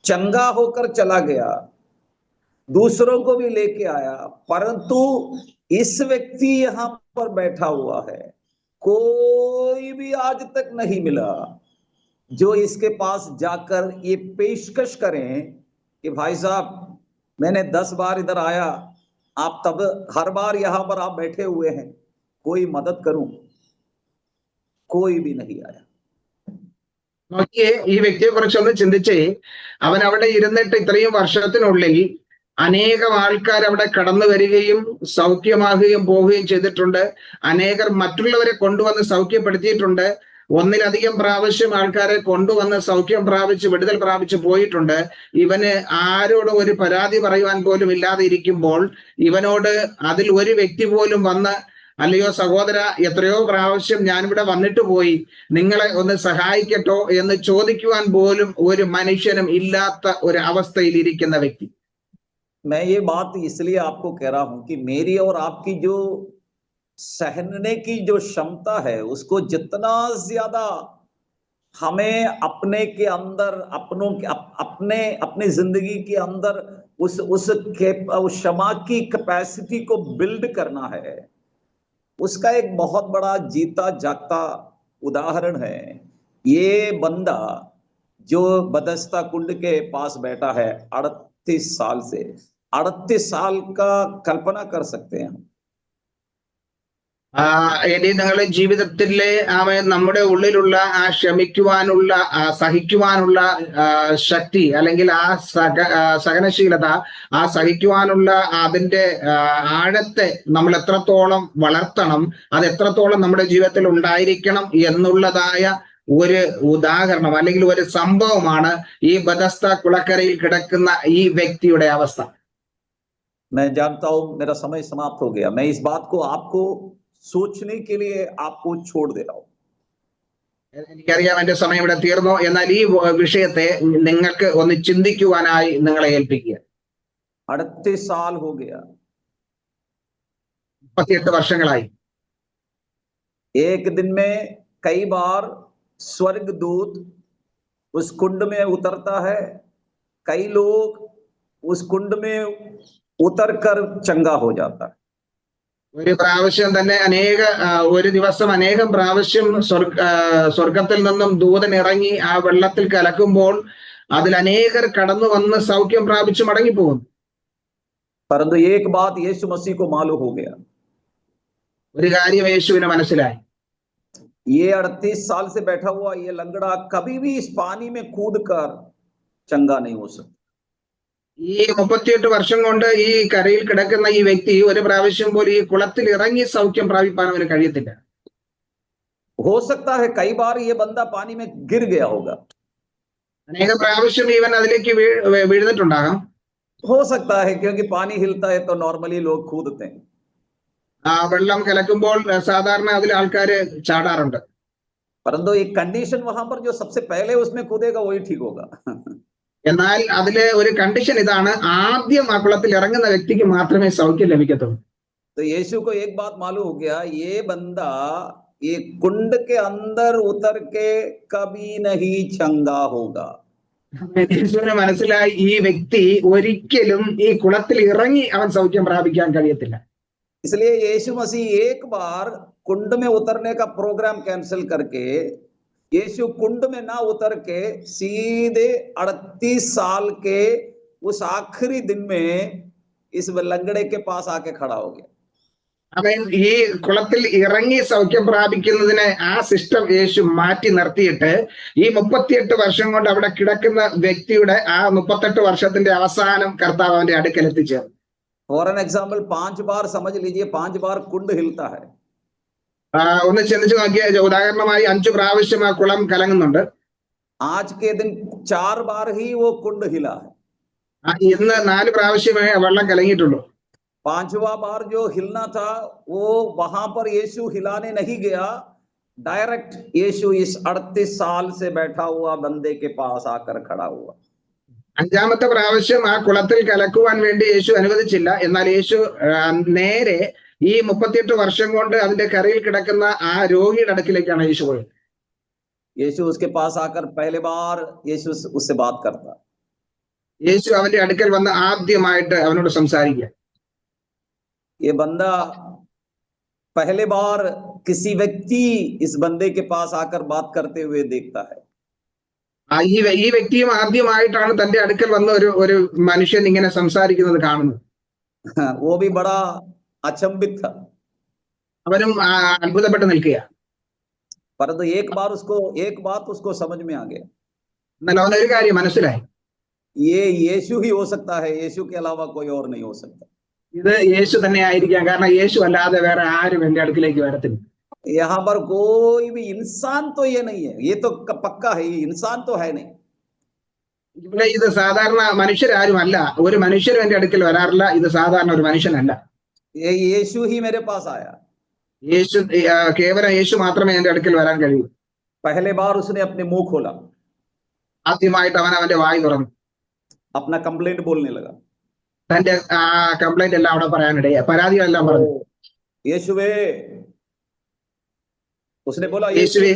चंगा होकर चला गया, दूसरों को भी लेके आया, परंतु इस व्यक्ति यहां पर बैठा हुआ है, कोई भी आज तक नहीं मिला जो इसके पास जाकर ये पेशकश करें कि भाई साहब मैंने 10 बार इधर आया, आप तब हर बार यहां पर आप बैठे हुए हैं, कोई मदद करूं, कोई भी नहीं आया। നോക്കിയേ, ഈ വ്യക്തിയെ കുറിച്ചൊന്ന് ചിന്തിച്ചേ. അവൻ അവിടെ ഇരുന്നിട്ട് ഇത്രയും വർഷത്തിനുള്ളിൽ അനേകം ആൾക്കാർ അവിടെ കടന്നു വരികയും സൗഖ്യമാകുകയും പോവുകയും ചെയ്തിട്ടുണ്ട്. അനേകർ മറ്റുള്ളവരെ കൊണ്ടുവന്ന് സൗഖ്യപ്പെടുത്തിയിട്ടുണ്ട്. ഒന്നിലധികം പ്രാവശ്യം ആൾക്കാരെ കൊണ്ടുവന്ന് സൗഖ്യം പ്രാപിച്ച് വിടുതൽ പ്രാപിച്ച് പോയിട്ടുണ്ട്. ഇവന് ആരോടും ഒരു പരാതി പറയുവാൻ പോലും ഇല്ലാതെ ഇരിക്കുമ്പോൾ ഇവനോട് അതിൽ ഒരു വ്യക്തി പോലും വന്ന്, അല്ലയോ സഹോദര, എത്രയോ പ്രാവശ്യം ഞാനിവിടെ വന്നിട്ട് പോയി, നിങ്ങളെ ഒന്ന് സഹായിക്കട്ടോ എന്ന് ചോദിക്കുവാൻ പോലും ഒരു മനുഷ്യനും ഇല്ലാത്ത ഒരു അവസ്ഥയിൽ ഇരിക്കുന്ന വ്യക്തി. मैं ये बात इसलिए आपको कह रहा हूं कि मेरी और आपकी जो सहने की जो क्षमता है, उसको जितना ज्यादा हमें अपने के अंदर, अपनों के अपने जिंदगी के अंदर उस क्षमा की कैपेसिटी को बिल्ड करना है, उसका एक बहुत बड़ा जीता जागता उदाहरण है ये बंदा जो बदस्ता कुंड के पास बैठा है 38 साल से। 38 साल का कल्पना कर सकते हैं हम। ഇനി നിങ്ങളുടെ ജീവിതത്തിലെ നമ്മുടെ ഉള്ളിലുള്ള ആ ക്ഷമിക്കുവാനുള്ള സഹിക്കുവാനുള്ള ശക്തി, അല്ലെങ്കിൽ ആ സഹനശീലത, ആ സഹിക്കുവാനുള്ള അതിന്റെ ആഴത്തെ നമ്മൾ എത്രത്തോളം വളർത്തണം, അത് എത്രത്തോളം നമ്മുടെ ജീവിതത്തിൽ ഉണ്ടായിരിക്കണം എന്നുള്ളതായ ഒരു ഉദാഹരണം അല്ലെങ്കിൽ ഒരു സംഭവമാണ് ഈ ബെഥസ്ദ കുളക്കരയിൽ കിടക്കുന്ന ഈ വ്യക്തിയുടെ അവസ്ഥ. मैं जानता हूं मेरा समय समाप्त हो गया। मैं इस बात को आपको सोचने के लिए आपको छोड़ दे रहा हूं। എനിക്കറിയാം എന്റെ സമയം ഇവിടെ തീർന്നു, എന്നാൽ ഈ വിഷയത്തെ നിങ്ങൾക്ക് ഒന്ന് ചിന്തിക്കുവാനായി നിങ്ങളെ ഏൽപ്പിക്കുക. 38 साल हो गया, 38 വർഷങ്ങളായി. एक दिन में कई बार स्वर्गदूत उस कुंड में उतरता है, कई लोग उस कुंड में उतरकर चंगा हो जाता है। ഒരു പ്രാവശ്യം തന്നെ ഒരു ദിവസം അനേകം പ്രാവശ്യം സ്വർഗത്തിൽ നിന്നും ദൂതൻ ഇറങ്ങി ആ വെള്ളത്തിൽ കലക്കുമ്പോൾ അതിൽ അനേകർ കടന്നു വന്ന് സൗഖ്യം പ്രാപിച്ചു മടങ്ങിപ്പോകുന്നു. परंतु एक बात यीशु मसीह को मालूम हो गया, ഒരു കാര്യം യേശുവിന് മനസ്സിലായി. ये 38 साल से बैठा हुआ ये लंगड़ा कभी भी इस पानी में कूद कर चंगा नहीं हो सकता। ഈ 38 വർഷം കൊണ്ട് ഈ കരയിൽ കിടക്കുന്ന ഈ വ്യക്തി ഒരു പ്രാവശ്യം പോലും ഈ കുളത്തിൽ ഇറങ്ങി സൗഖ്യം പ്രാപിപ്പാൻ അവന് കഴിയത്തില്ല. हो सकता है कई बार ये बंदा पानी में गिर गया होगा, അനേക പ്രാവശ്യം ഇവൻ അതിലേക്ക് വീഴുന്നിട്ടുണ്ടാകാം. हो सकता है क्योंकि पानी हिलता है तो नॉर्मली लोग कूदते हैं। വെള്ളം കലക്കുമ്പോൾ സാധാരണ അതിൽ ആൾക്കാര് ചാടാറുണ്ട്. परंतु एक कंडीशन वहां पर, जो सबसे पहले उसमें कूदेगा वही ठीक होगा। എന്നാൽ അതിലെ ഒരു കണ്ടീഷൻ ഇതാണ്, ആദ്യം ആ കുളത്തിൽ ഇറങ്ങുന്ന വ്യക്തിക്ക് മാത്രമേ സൗഖ്യം ലഭിക്കത്തുള്ളൂ. तो यीशु को एक बात मालूम हो गया, ये बंदा ये कुंड के अंदर उतर के कभी नहीं चंगा होगा। യേശുവിന് മനസ്സിലായി, ഈ വ്യക്തി ഒരിക്കലും ഈ കുളത്തിൽ ഇറങ്ങി അവൻ സൗഖ്യം പ്രാപിക്കാൻ കഴിയത്തില്ല. इसलिए यीशु मसीह एक बार कुंड में उतरने का प्रोग्राम कैंसिल करके यीशु कुंड में ना उतर के सीधे 38 साल के उस आखिरी दिन में इस लंगड़े के पास आके खड़ा हो गया। അവൻ ഈ കുളത്തിൽ ഇറങ്ങി സൗഖ്യം പ്രാപിക്കുന്നതിനെ ആ സിസ്റ്റം യേശു മാറ്റി നിർത്തിയിട്ട് ഈ 38 വർഷം കൊണ്ട് അവിടെ കിടക്കുന്ന വ്യക്തിയുടെ ആ 38 വർഷത്തിന്റെ അവസാനം കർത്താവ് അവന്റെ അടുക്കൽ എത്തിച്ചേർന്നു. फॉर एन एग्जाम्पल 5 बार समझ लीजिए, 5 बार कुंड हिलता है। ഒന്ന് ചിന്തിച്ചു നോക്കിയ, ഉദാഹരണമായി 5 പ്രാവശ്യം ആ കുളം കലങ്ങുന്നുണ്ട്. आज के दिन 4 बार ही वो कुंड हिला है। ഇന്ന് 4 പ്രാവശ്യമേ വെള്ളം കലങ്ങിയിട്ടുള്ളൂ. 5वां बार जो हिलना था वो वहां पर यीशु हिलाने नहीं गया, डायरेक्ट यीशु इस 38 साल से बैठा हुआ बंदे के पास आकर खड़ा हुआ। 5ാമത്തെ പ്രാവശ്യം ആ കുളത്തിൽ കലക്കുവാൻ വേണ്ടി യേശു അനുവദിച്ചില്ല. എന്നാൽ യേശു നേരെ ഈ 38 വർഷം കൊണ്ട് അതിന്റെ കരയിൽ കിടക്കുന്ന ആ രോഗിയുടെ അടുക്കിലേക്കാണ് യേശു പോയത്. यीशु उसके पास आकर पहले बार यीशु उससे बात करता। യേശു അവന്റെ അടുക്കൽ വന്ന് ആദ്യമായിട്ട് അവനോട് സംസാരിക്കുക. ये बंदा पहले बार किसी व्यक्ति इस बंदे के पास आकर बात करते हुए देखता है। ഈ വ്യക്തിയും ആദ്യമായിട്ടാണ് തന്റെ അടുക്കൽ വന്ന ഒരു മനുഷ്യൻ ഇങ്ങനെ സംസാരിക്കുന്നത് കാണുന്നത്. वो भी बड़ा अचंभित था, അവനും അത്ഭുതപ്പെട്ട് നിൽക്കുക. परंतु एक बात उसको समझ में आ गया, എന്നാൽ അവനൊരു കാര്യം മനസ്സിലായി, ये यीशु ही हो सकता है, यीशु के अलावा कोई और नहीं हो सकता। ഇത് യേശു തന്നെ ആയിരിക്കാം, കാരണം യേശു അല്ലാതെ വേറെ ആരും എന്റെ അടുക്കിലേക്ക് വരത്തില്ല. यहाँ पर कोई भी इंसान तो ये नहीं है, ये तो पक्का है, ये इंसान तो है नहीं। ഇവിടെ ഇത് സാധാരണ മനുഷ്യരാരും അല്ല, ഒരു മനുഷ്യരും എന്റെ അടുക്കൽ വരാറില്ല, ഇത് സാധാരണ ഒരു മനുഷ്യനല്ല. ये यीशु ही मेरे पास आया। യേശു, കേവലം യേശു മാത്രമേ എന്റെ അടുക്കൽ വരാൻ കഴിയൂ. पहले बार उसने अपने मुंह खोला, ആദ്യമായിട്ട് അവൻ അവന്റെ വായി തുറന്നു, अपना कंप्लेंट बोलने लगा। തന്റെ കംപ്ലൈന്റ് എല്ലാം അവിടെ പറയാനിടയാ, പരാതികളെല്ലാം പറഞ്ഞു. यीशुवे, उसने बोला യേശുവേ,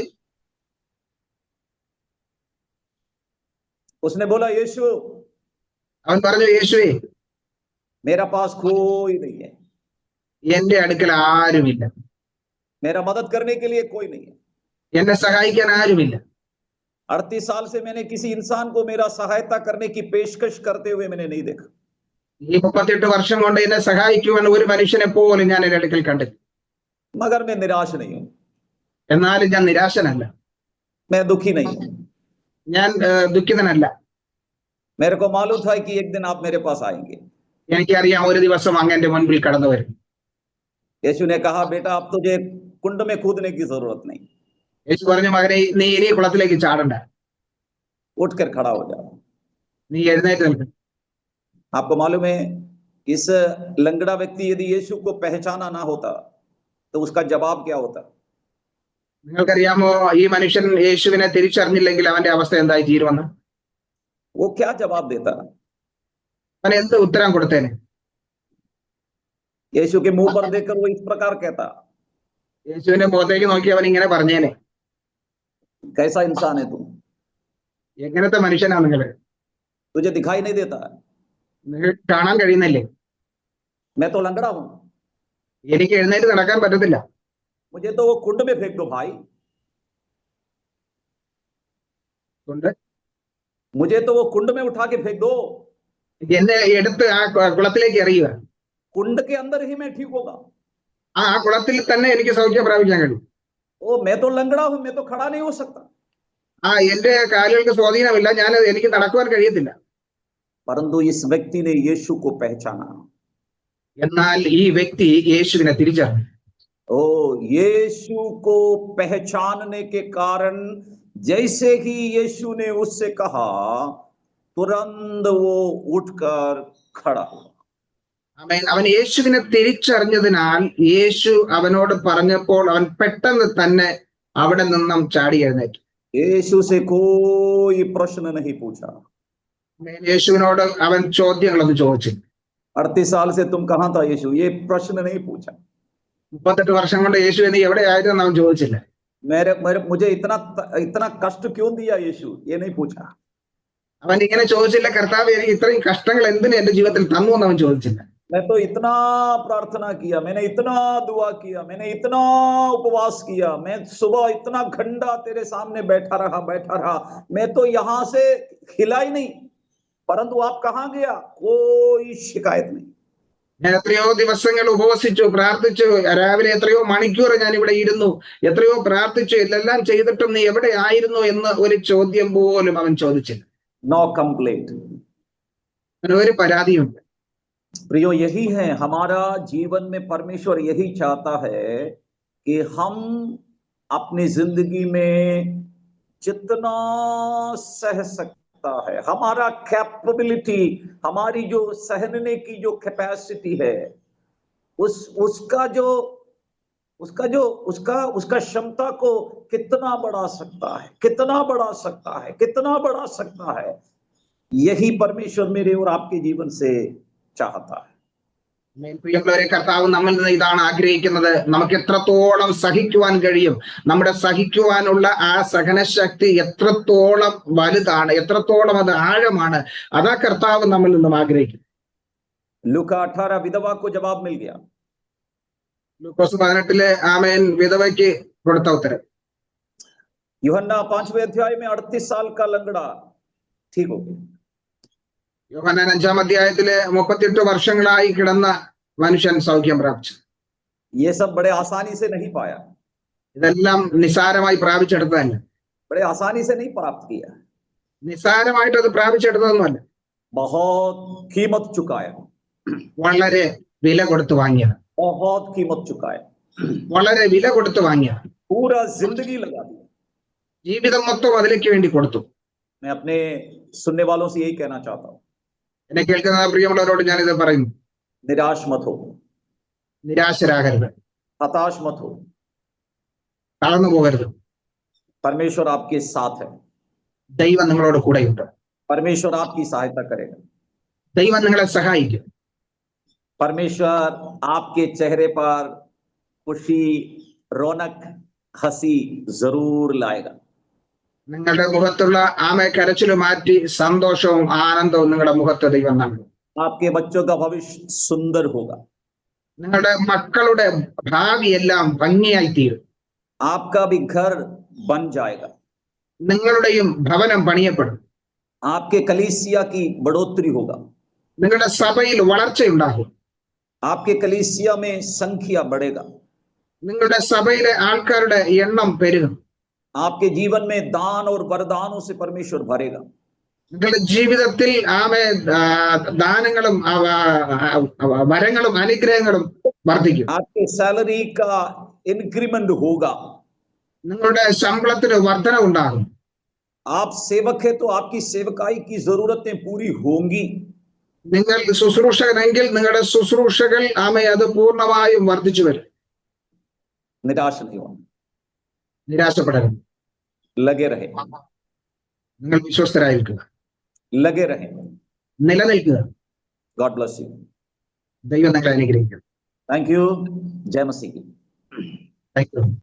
यीशु, അവൻ പറഞ്ഞു, യേശുവേ, मेरा पास कोई नहीं है, എന്റെ അടുക്കൽ ആരുമില്ല, मेरा मदद करने के लिए कोई नहीं है। എന്നെ സഹായിക്കാൻ ആരുമില്ല. 38 साल से मैंने किसी इंसान को मेरा सहायता करने की पेशकश करते हुए मैंने नहीं देखा। ഈ 38 വർഷം കൊണ്ട് എന്നെ സഹായിക്കുവാൻ ഒരു മനുഷ്യനെ പോലും ഞാൻ എന്റെ അടുക്കൽ കണ്ടില്ല. मगर मैं निराश नहीं हूं, എന്നാലും ഞാൻ നിരാശനല്ല, मैं दुखी नहीं हूं। ഞാൻ ദുഃഖിതനല്ല. मेरे को मालूम था कि एक दिन आप मेरे पास आएंगे। എനിക്കറിയാം ഒരു ദിവസം അങ്ങ് എന്റെ മുൻപിൽ കടന്നു വരും. यीशु ने कहा, बेटा अब तुझे कुंड में कूदने की जरूरत नहीं, യേശു പറഞ്ഞു, മകനെ നീ ഇനി കുളത്തിലേക്ക് ചാടണ്ട, उठकर खड़ा हो जाओ। നീ എഴുന്നേറ്റ് നിൽക്ക്. आपको मालूम है, इस लंगड़ा व्यक्ति यदि यीशु को पहचाना ना होता तो उसका जवाब क्या होता? നിങ്ങൾക്കറിയാമോ ഈ മനുഷ്യൻ യേശുവിനെ തിരിച്ചറിഞ്ഞില്ലെങ്കിൽ അവന്റെ അവസ്ഥ എന്തായി തീരുമെന്ന്? वो क्या जवाब देता? അവൻ എന്ത് ഉത്തരം കൊടുത്തേനെ? यीशु के मुंह पर देखकर वो इस प्रकार कहता, യേശുവിന്റെ മുഖത്തേക്ക് നോക്കി അവൻ ഇങ്ങനെ പറഞ്ഞേനെ, कैसा इंसान है तू, എങ്ങനത്തെ മനുഷ്യനാ നിങ്ങൾ? तुझे दिखाई नहीं देता? നിങ്ങൾക്ക് കാണാൻ കഴിയുന്നില്ലേ? मैं तो लंगड़ा हूं, എനിക്ക് എഴുന്നേറ്റ് നടക്കാൻ പറ്റത്തില്ല, मुझे तो वो कुंड में फेंक दो भाई, मुझे तो वो कुंड में उठा के फेंक दो, എന്നെ എടുത്ത് ആ കുളത്തിലേക്ക് എറിയുക, कुंड के अंदर ही मैं ठीक होगा। ആ കുളത്തിൽ തന്നെ എനിക്ക് സൗഖ്യം പ്രാപിക്കാൻ കഴിയും. ओ मैं तो लंगड़ा हूं, मैं तो खड़ा नहीं हो सकता। എന്റെ കാലുകൾക്ക് സ്വാധീനമില്ല, എനിക്ക് നടക്കുവാൻ കഴിയത്തില്ല. परंतु इस व्यक्ति ने यीशु को पहचाना। എന്നാൽ ഈ വ്യക്തി യേശുവിനെ തിരിച്ചറിഞ്ഞു. ओ यीशु को पहचानने के कारण जैसे ही यीशु ने उससे कहा, तुरंत वो उठकर खड़ा हुआ। അവൻ യേശുവിനെ തിരിച്ചറിഞ്ഞതിനാൽ യേശു അവനോട് പറഞ്ഞപ്പോൾ അവൻ പെട്ടെന്ന് തന്നെ അവിടെ നിന്നും ചാടി എഴുന്നേറ്റു. यीशु से कोई प्रश्न नहीं पूछा। യേശുവിനോട് അവൻ ചോദ്യങ്ങളൊന്നും ചോദിച്ചില്ല. 38 साल से तुम कहां था यीशु, ये प्रश्न नहीं पूछा। 38 വർഷം കൊണ്ട് യേശു നീ എവിടെയായിരുന്നു അവൻ ചോദിച്ചില്ല. मुझे इतना कष्ट क्यों दिया यीशु, ये नहीं पूछा। അവൻ ഇങ്ങനെ ചോദിച്ചില്ല, കർത്താവ് എനിക്ക് ഇത്രയും കഷ്ടങ്ങൾ എന്തിനു എന്റെ ജീവിതത്തിൽ തന്നു എന്ന് അവൻ ചോദിച്ചില്ല. मैं तो इतना प्रार्थना किया, मैंने इतना दुआ किया, मैंने इतना उपवास किया, मैं सुबह इतना घंटा तेरे सामने बैठा रहा, मैं तो यहां से हिला ही नहीं, परंतु आप कहां गया, कोई शिकायत नहीं। ഞാൻ എത്രയോ ദിവസങ്ങൾ ഉപവസിച്ചു, പ്രാർത്ഥിച്ചു, രാവിലെ എത്രയോ മണിക്കൂർ ഞാൻ ഇവിടെ ഇരുന്നു, എത്രയോ പ്രാർത്ഥിച്ചു, എല്ലാം ചെയ്തിട്ടും നീ എവിടെ ആയിരുന്നു എന്ന് ഒരു ചോദ്യം പോലും അവൻ ചോദിച്ചില്ല. No complaint. ഒരു പരാതിയുണ്ട്. प्रियो, यही है हमारा जीवन में, परमेश्वर यही चाहता है कि हम अपनी जिंदगी में जितना सह सकता है, हमारा कैपेबिलिटी, हमारी जो सहने की जो कैपेसिटी है, उसका क्षमता को कितना बढ़ा सकता है, यही परमेश्वर मेरे और आपके जीवन से चाहता है। പ്രിയമുള്ളവരെ, കർത്താവ് നമ്മളിൽ നിന്ന് ഇതാണ് ആഗ്രഹിക്കുന്നത്. നമുക്ക് എത്രത്തോളം സഹിക്കുവാൻ കഴിയും, നമ്മുടെ സഹിക്കുവാനുള്ള ആ സഹനശക്തി എത്രത്തോളം വലുതാണ്, എത്രത്തോളം അത് ആഴമാണ്, അതാ കർത്താവ് നമ്മളിൽ നിന്നും ആഗ്രഹിക്കുന്നു. लूका 18 विधवा को जवाब मिल गया। ലൂക്കോസ് 18 ആമേൻ വിധവയ്ക്ക് കൊടുത്ത ഉത്തരം. यूहन्ना 5वें अध्याय में 38 साल का लंगड़ा ठीक हो गया। യോഹന്നാൻ 5-ാം അധ്യായത്തില് 38 വർഷങ്ങളായി കിടന്ന മനുഷ്യൻ സൗഖ്യം പ്രാപിച്ചു. ये सब बड़े आसानी से नहीं पाया, ഇതെല്ലാം നിസാരമായി പ്രാപിച്ചെടുത്തതല്ല, बड़े आसानी से नहीं प्राप्त किया, നിസാരമായിട്ട് അത് പ്രാപിച്ചെടുത്തതൊന്നുമല്ല, बहुत कीमत चुकाया, വളരെ വില കൊടുത്തു വാങ്ങിയത്, बहुत कीमत चुकाया, വളരെ വില കൊടുത്തു വാങ്ങിയത്, पूरा जिंदगी लगा दिया। ജീവിതം മൊത്തം അതിലേക്ക് വേണ്ടി കൊടുത്തു. मैं अपने सुनने वालों से यही कहना चाहता हूँ, എന്നെ കേൾക്കുന്ന പ്രിയമുള്ളവരോട് ഞാനിത് പറയുന്നു, निराश मत हो, നിരാശരാകരുത്, हताश मत हो, തളർന്നു പോകരുത്. परमेश्वर आपके साथ है, ദൈവം നിങ്ങളോട് കൂടെയുണ്ട്, परमेश्वर आपकी सहायता करेगा, ദൈവം നിങ്ങളെ സഹായിക്കും. परमेश्वर आपके चेहरे पर खुशी, रौनक, हंसी जरूर लाएगा। നിങ്ങളുടെ മുഖത്തുള്ള കരച്ചിൽ മാറ്റി സന്തോഷവും ആനന്ദവും നിങ്ങളുടെ മുഖത്ത് ദൈവം നൽകും. आपके बच्चों का भविष्य सुंदर होगा, നിങ്ങളുടെ മക്കളുടെ ഭാവി എല്ലാം ഭംഗിയായി തീരും. आपका भी घर बन जाएगा, നിങ്ങളുടെയും ഭവനം പണിയപ്പെടും. आपके कलीसिया की बढ़ोतरी होगा, നിങ്ങളുടെ സഭയിൽ വളർച്ചയുണ്ടാകും. आपके कलीसिया में संख्या बढ़ेगा, നിങ്ങളുടെ സഭയിലെ ആൾക്കാരുടെ എണ്ണം പെരുകും. आपके जीवन में दान और वरदानों से परमेश्वर भरेगा. നിങ്ങളുടെ ജീവിതത്തിൽ ദാനങ്ങളും വരങ്ങളും അനുഗ്രഹങ്ങളും വർദ്ധിക്കും. आपके सैलरी का इंक्रीमेंट होगा. നിങ്ങളുടെ ശമ്പളത്തിന് വർധന ഉണ്ടാകും. आप सेवक है तो आपकी सेवकाई की जरूरतें पूरी होंगी. നിങ്ങൾ ശുശ്രൂഷകനെങ്കിൽ നിങ്ങളുടെ ശുശ്രൂഷകൾ അത് പൂർണ്ണമായും വർദ്ധിച്ചു വരും. निराश नहीं होना. നിരാശപ്പെടരുത്. लगे रहे. നിങ്ങൾ വിശ്വസ്തരായിരിക്കുക. लगे रहे. നിലനിൽക്കുക. God bless you. ദൈവം നിങ്ങളെ അനുഗ്രഹിക്കും. Thank you. जय मसीह. Thank you.